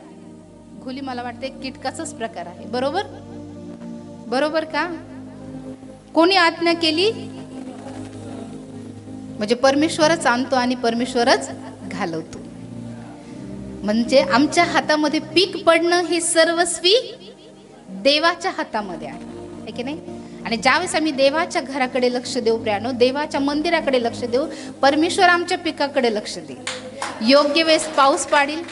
घुली मला वाटते कीटकाचाच प्रकार आहे. बरोबर बरोबर का? कोणी आज्ञा केली? म्हणजे परमेश्वरच आणतो आणि परमेश्वरच घालवतो. म्हणजे आमच्या हातामध्ये पीक पडणं हे सर्वस्वी देवाच्या हातामध्ये आहे की नाही? आणि ज्यावेळेस आम्ही देवाच्या घराकडे लक्ष देऊ प्रियानो, देवाच्या मंदिराकडे लक्ष देऊ, परमेश्वर आमच्या पिकाकडे लक्ष देईल. योग्य वेळेस पाऊस पाडील.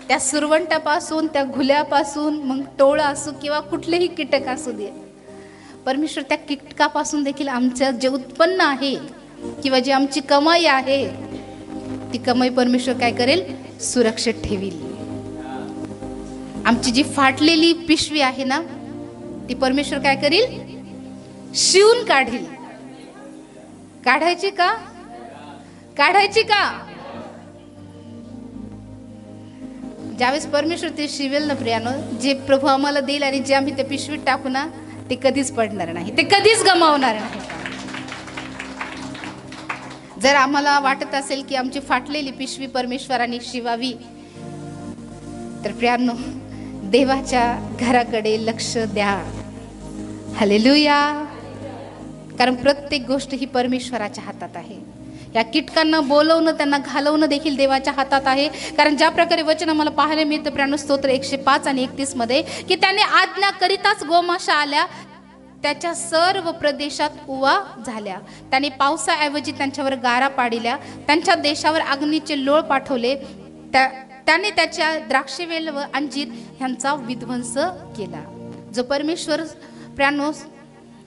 त्या सुरवंटापासून, त्या घुल्यापासून, मग टोळ असो किंवा कुठलेही कीटक असू दे, परमेश्वर त्या कीटकापासून देखील आमचं जे उत्पन्न आहे किंवा जी आमची कमाई आहे ती कमाई परमेश्वर काय करेल, सुरक्षित ठेवील. आमची जी फाटलेली पिशवी आहे ना ती परमेश्वर काय करेल, शिवून काढील. काढायची का, काढायची का? ज्यावेळेस परमेश्वर ते शिवेल ना प्रियानो, जे प्रभू आम्हाला देईल आणि जे आम्ही त्या पिशवीत टाकू ना ते कधीच पडणार नाही, ते कधीच गमावणार नाही. जर आम्हाला वाटत असेल की आमची फाटलेली पिशवी परमेश्वराने शिवावी तर प्रियानो देवाच्या घराकडे लक्ष द्या. हालेलुया. कारण प्रत्येक गोष्ट ही परमेश्वराच्या हातात आहे. या कीटकांना बोलवणं, त्यांना घालवणं देखील देवाच्या हातात आहे. कारण ज्या प्रकारे वचन आम्हाला पाहायला मिळतं प्रियानो स्तोत्र 105 आणि 31 मध्ये की त्याने आज्ञा करिताच गोमाशा आल्या, त्याच्या सर्व प्रदेशात उवा झाल्या. त्याने पावसाऐवजी त्यांच्यावर गारा पाडिल्या, त्यांच्या देशावर अग्नीचे लोळ पाठवले. त्याने त्याच्या द्राक्षवेल व अंजीर ह्यांचा विध्वंस केला. जो परमेश्वर प्रियानो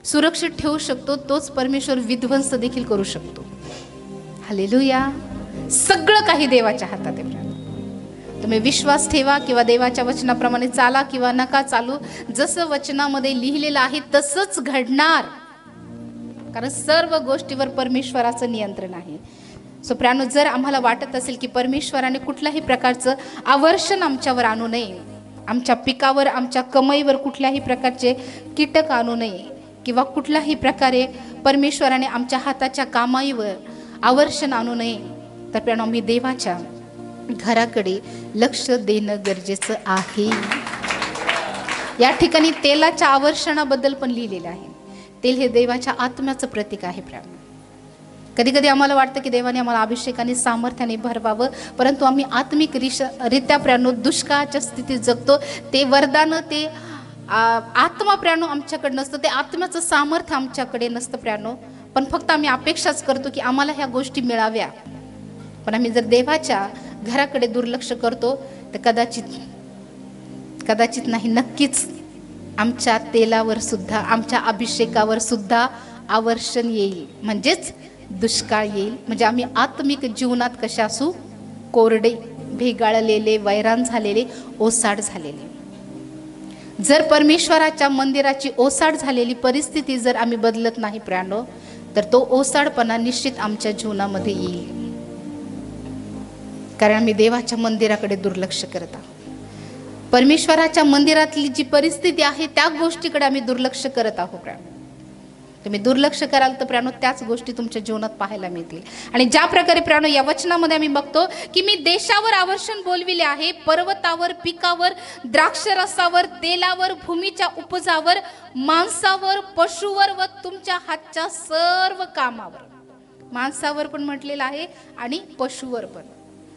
सुरक्षित ठेवू शकतो तोच परमेश्वर विध्वंस देखील करू शकतो. हालेलुया. सगळं काही देवाच्या हातात आहे प्रियानो. तुम्ही विश्वास ठेवा किंवा देवाच्या वचनाप्रमाणे चाला किंवा नका चालू, जसं वचनामध्ये लिहिलेलं आहे तसंच घडणार. कारण सर्व गोष्टीवर परमेश्वराचं नियंत्रण आहे. सो प्रियानो, जर आम्हाला वाटत असेल की परमेश्वराने कुठल्याही प्रकारचं आवर्षण आमच्यावर आणू नये, आमच्या पिकावर, आमच्या कमाईवर कुठल्याही प्रकारचे कीटक आणू नये किंवा कुठल्याही प्रकारे परमेश्वराने आमच्या हाताच्या कामाईवर आवर्षण आणू नये, तर प्रियानो आम्ही देवाच्या घराकडे लक्ष देणं गरजेचं आहे. या ठिकाणी तेलाच्या आवर्षणाबद्दल पण लिहिलेलं आहे. तेल हे देवाच्या आत्म्याचं प्रतीक आहे प्रियानो. कधी कधी आम्हाला वाटतं की देवाने आम्हाला अभिषेकाने सामर्थ्याने भरवावं, परंतु आम्ही आत्मिक रित्या प्रियानो दुष्काळाच्या स्थितीत जगतो. ते वरदान, ते आत्मा प्रियानो आमच्याकडे नसतं, ते आत्म्याचं सामर्थ्य आमच्याकडे नसतं प्रियानो. पण फक्त आम्ही अपेक्षाच करतो की आम्हाला ह्या गोष्टी मिळाव्या. पण आम्ही जर देवाच्या घराकडे दुर्लक्ष करतो तर कदाचित नाही, नक्कीच आमच्या तेलावर सुद्धा, आमच्या अभिषेकावर सुद्धा आवर्षण येईल, म्हणजेच दुष्काळ येईल. म्हणजे आम्ही आत्मिक जीवनात कशा असू, कोरडे, भेगाळलेले, वैराण झालेले, ओसाड झालेले. जर परमेश्वराच्या मंदिराची ओसाड झालेली परिस्थिती जर आम्ही बदलत नाही प्रियानो, तर तो ओसाडपणा निश्चित आमच्या जीवनामध्ये येईल. कारण आम्ही देवाच्या मंदिराकडे दुर्लक्ष करत आहोत. परमेश्वराच्या मंदिरातली जी परिस्थिती आहे त्या गोष्टीकडे आम्ही दुर्लक्ष करत आहोत प्रियानो. तुम्ही दुर्लक्ष कराल तर प्रियानो त्याच गोष्टी तुमच्या जीवनात पाहायला मिळतील. आणि ज्या प्रकारे प्रियानो या वचनामध्ये आम्ही बघतो की मी देशावर आवर्षण बोलविले आहे, पर्वतावर, पिकावर, द्राक्षरसावर, तेलावर, भूमीच्या उपजावर, मांसावर, पशुवर व तुमच्या हातच्या सर्व कामावर. मांसावर पण म्हटलेलं आहे आणि पशुवर पण.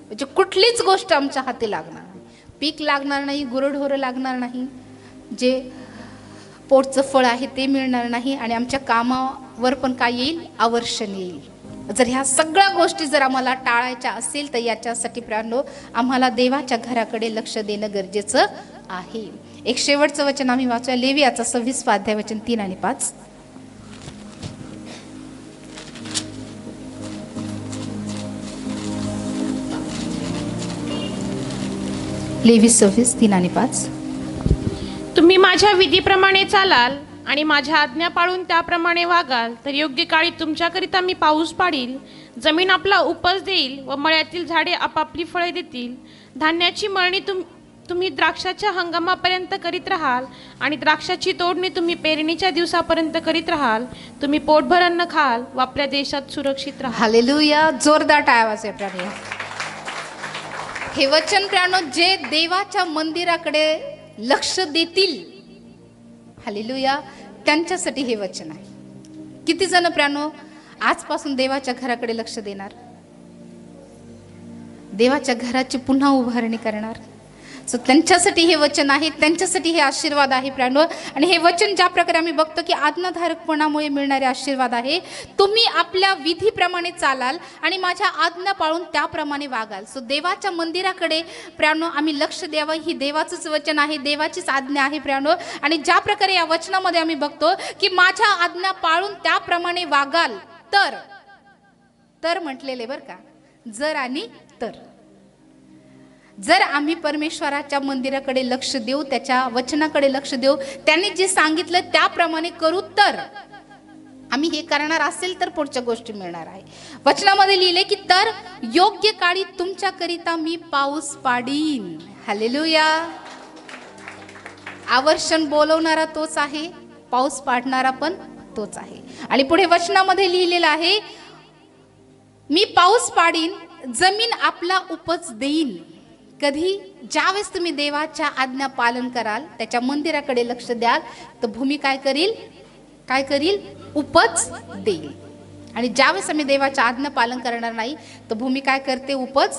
म्हणजे कुठलीच गोष्ट आमच्या हाती लागणार नाही, पीक लागणार नाही, गुरढोरं लागणार नाही, जे पोटचं फळ आहे ते मिळणार नाही, आणि आमच्या कामावर पण काय येईल, आवर्षण येईल. जर ह्या सगळ्या गोष्टी जर आम्हाला टाळायच्या असेल तर याच्यासाठी प्रियानो आम्हाला देवाच्या घराकडे लक्ष देणं गरजेचं आहे. एक शेवटचं वचन आम्ही वाचूया, लेवियाचा 26 अध्याय वचन 3 आणि 5. लेवी 26, 3 आणि 5. तुम्ही माझ्या विधीप्रमाणे चालाल आणि माझ्या आज्ञा पाळून त्याप्रमाणे वागाल तर योग्य काळी तुमच्याकरिता मी पाऊस पाडील, जमीन आपला उपज देईल व मळ्यातील झाडे आपापली फळे देतील. धान्याची मळणी तुम्ही द्राक्षाच्या हंगामापर्यंत करीत राहाल आणि द्राक्षाची तोडणी तुम्ही पेरणीच्या दिवसापर्यंत करीत राहाल. तुम्ही पोटभर अन्न खाल व आपल्या देशात सुरक्षित राहाल. हालेलुया. जोरदार आवाज आहे प्रियानो. हे वचन प्रियानो जे देवाच्या मंदिराकडे लक्ष देतील, हालेलुया, त्यांच्यासाठी हे वचन आहे. किती जण प्रियानो आजपासून देवाच्या घराकडे लक्ष देणार, देवाच्या घराची पुन्हा उभारणी करणार, सो त्यांच्यासाठी हे वचन आहे, त्यांच्यासाठी हे आशीर्वाद आहे प्रियानो. आणि हे वचन ज्या प्रकारे आम्ही बघतो की आज्ञाधारकपणामुळे मिळणारे आशीर्वाद आहे. तुम्ही आपल्या विधीप्रमाणे चालाल आणि माझ्या आज्ञा पाळून त्याप्रमाणे वागाल. सो देवाच्या मंदिराकडे प्रियानो आम्ही लक्ष द्यावं, ही देवाचंच वचन आहे, देवाचीच आज्ञा आहे प्रियानो. आणि ज्या प्रकारे या वचनामध्ये आम्ही बघतो की माझ्या आज्ञा पाळून त्याप्रमाणे वागाल, तर म्हटलेले बरं का, जर आणि तर. जर आम्ही परमेश्वराच्या मंदिराकडे लक्ष देऊ, त्याच्या वचनाकडे लक्ष देऊ, त्यांनी जे सांगितलं त्याप्रमाणे करू, तर आम्ही हे करणार असेल तर पुढच्या गोष्टी मिळणार आहे. वचनामध्ये लिहिले की तर योग्य काळी तुमच्याकरिता मी पाऊस पाडीन. हालेलुया. आवर्षण बोलवणारा तोच आहे, पाऊस पाडणारा पण तोच आहे. आणि पुढे वचनामध्ये लिहिलेलं आहे, मी पाऊस पाडीन, जमीन आपला उपज देईन. कधी? ज्यावेळेस तुम्ही देवाच्या आज्ञा पालन कराल, त्याच्या मंदिराकडे लक्ष द्याल, तर भूमी काय करील? उपज देईल. आणि ज्यावेळेस आम्ही देवाच्या आज्ञा पालन करणार नाही, तर भूमी काय करते? उपज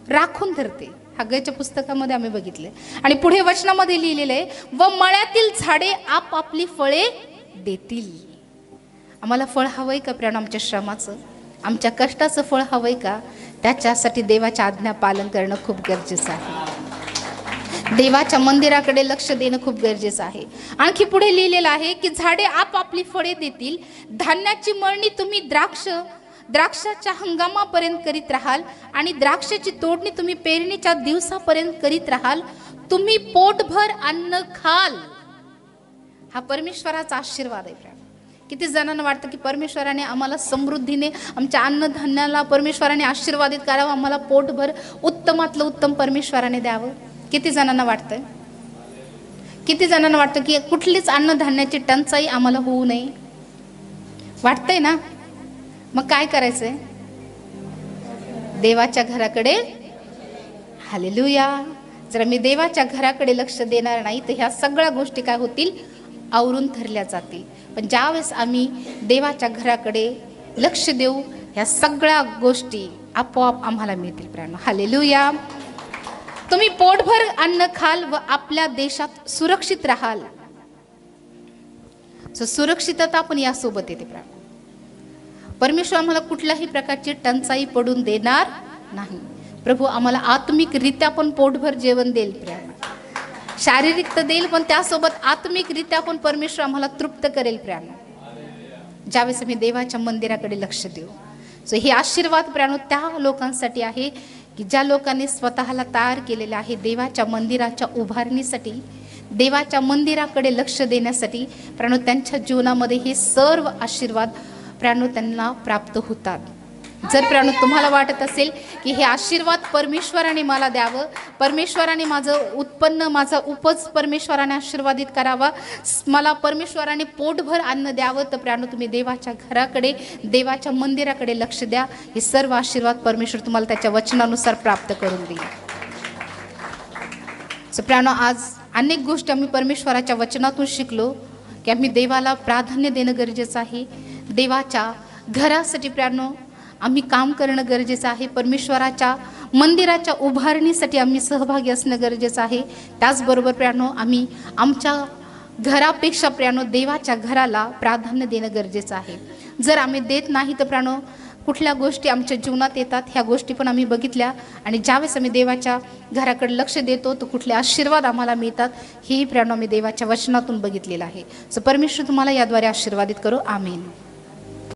राखून धरते. हग्गाच्या पुस्तकामध्ये आम्ही बघितले. आणि पुढे वचनामध्ये लिहिलेले आहे, व मळ्यातील झाडे आपापली फळे देतील. आम्हाला फळ हवंय का प्रियानो? आमच्या श्रमाचं, आमच्या कष्टाचं फळ हवंय का? त्याच्यासाठी देवाच्या आज्ञा पालन करणं खूप गरजेचं आहे. देवाच्या मंदिराकडे लक्ष देणं खूप गरजेचं आहे. आणखी पुढे लिहिलेलं आहे की झाडे आपापली फळे देतील, धान्याची मळणी तुम्ही द्राक्षाच्या हंगामापर्यंत करीत राहाल आणि द्राक्षाची तोडणी तुम्ही पेरणीच्या दिवसापर्यंत करीत राहाल. तुम्ही पोटभर अन्न खाल. हा परमेश्वराचा आशीर्वाद आहे. किती जणांना वाटतं की परमेश्वराने आम्हाला समृद्धीने आमच्या अन्नधान्याला परमेश्वराने आशीर्वादित करावं, आम्हाला पोटभर उत्तमातलं उत्तम परमेश्वराने द्यावं. किती जणांना वाटतंय? किती जणांना वाटतं की कुठलीच अन्नधान्याची टंचाई आम्हाला होऊ नये? वाटतंय ना? मग काय करायचंय? देवाच्या घराकडे. हालेलुया. जर मी देवाच्या घराकडे लक्ष देणार नाही, तर ह्या सगळ्या गोष्टी काय होतील? आवरून धरल्या जातील. पण ज्यावेळेस आम्ही देवाच्या घराकडे लक्ष देऊ, ह्या सगळ्या गोष्टी आपोआप आम्हाला मिळतील प्रियानो. हालेलुया. तुम्ही पोटभर अन्न खाल व आपल्या देशात सुरक्षित राहाल. सुरक्षितता पण यासोबत येते प्रियानो. परमेश्वर आम्हाला कुठल्याही प्रकारची टंचाई पडून देणार नाही. प्रभू आम्हाला आत्मिकरित्या पण पोटभर जेवण देईल प्रियानो. शारीरिक तर देईल, पण त्यासोबत आत्मिकरित्या पण परमेश्वर आम्हाला तृप्त करेल प्रियानो, ज्यावेळेस आम्ही देवाच्या मंदिराकडे लक्ष देऊ. सो हे आशीर्वाद प्रियानो त्या लोकांसाठी आहे की ज्या लोकांनी स्वतःला तयार केलेले आहे देवाच्या मंदिराच्या उभारणीसाठी, देवाच्या मंदिराकडे लक्ष देण्यासाठी. प्रियानो त्यांच्या जीवनामध्ये हे सर्व आशीर्वाद प्रियानो त्यांना प्राप्त होतात. जर प्रियानो तुम्हाला वाटत असेल की हे आशीर्वाद परमेश्वराने मला द्यावं, परमेश्वराने माझं उत्पन्न, माझा उपज परमेश्वराने आशीर्वादित करावा, मला परमेश्वराने पोटभर अन्न द्यावं, तर प्रियानो तुम्ही देवाच्या घराकडे, देवाच्या मंदिराकडे लक्ष द्या. हे सर्व आशीर्वाद परमेश्वर तुम्हाला त्याच्या वचनानुसार प्राप्त करून देईल. सो प्रियानो आज अनेक गोष्टी आम्ही परमेश्वराच्या वचनातून शिकलो की आम्ही देवाला प्राधान्य देणं गरजेचं आहे. देवाच्या घरासाठी प्रियानो आम्ही काम करणं गरजेचं आहे. परमेश्वराच्या मंदिराच्या उभारणीसाठी आम्ही सहभागी असणं गरजेचं आहे. त्याचबरोबर प्रियानो आम्ही आमच्या घरापेक्षा प्रियानो देवाच्या घराला प्राधान्य देणं गरजेचं आहे. जर आम्ही देत नाही तर प्रियानो कुठल्या गोष्टी आमच्या जीवनात येतात, ह्या गोष्टी पण आम्ही बघितल्या. आणि ज्यावेळेस आम्ही देवाच्या घराकडे लक्ष देतो तर कुठले आशीर्वाद आम्हाला मिळतात, हेही प्रियानो आम्ही देवाच्या वचनातून बघितलेलं आहे. सो परमेश्वर तुम्हाला याद्वारे आशीर्वादित करो. आमेन.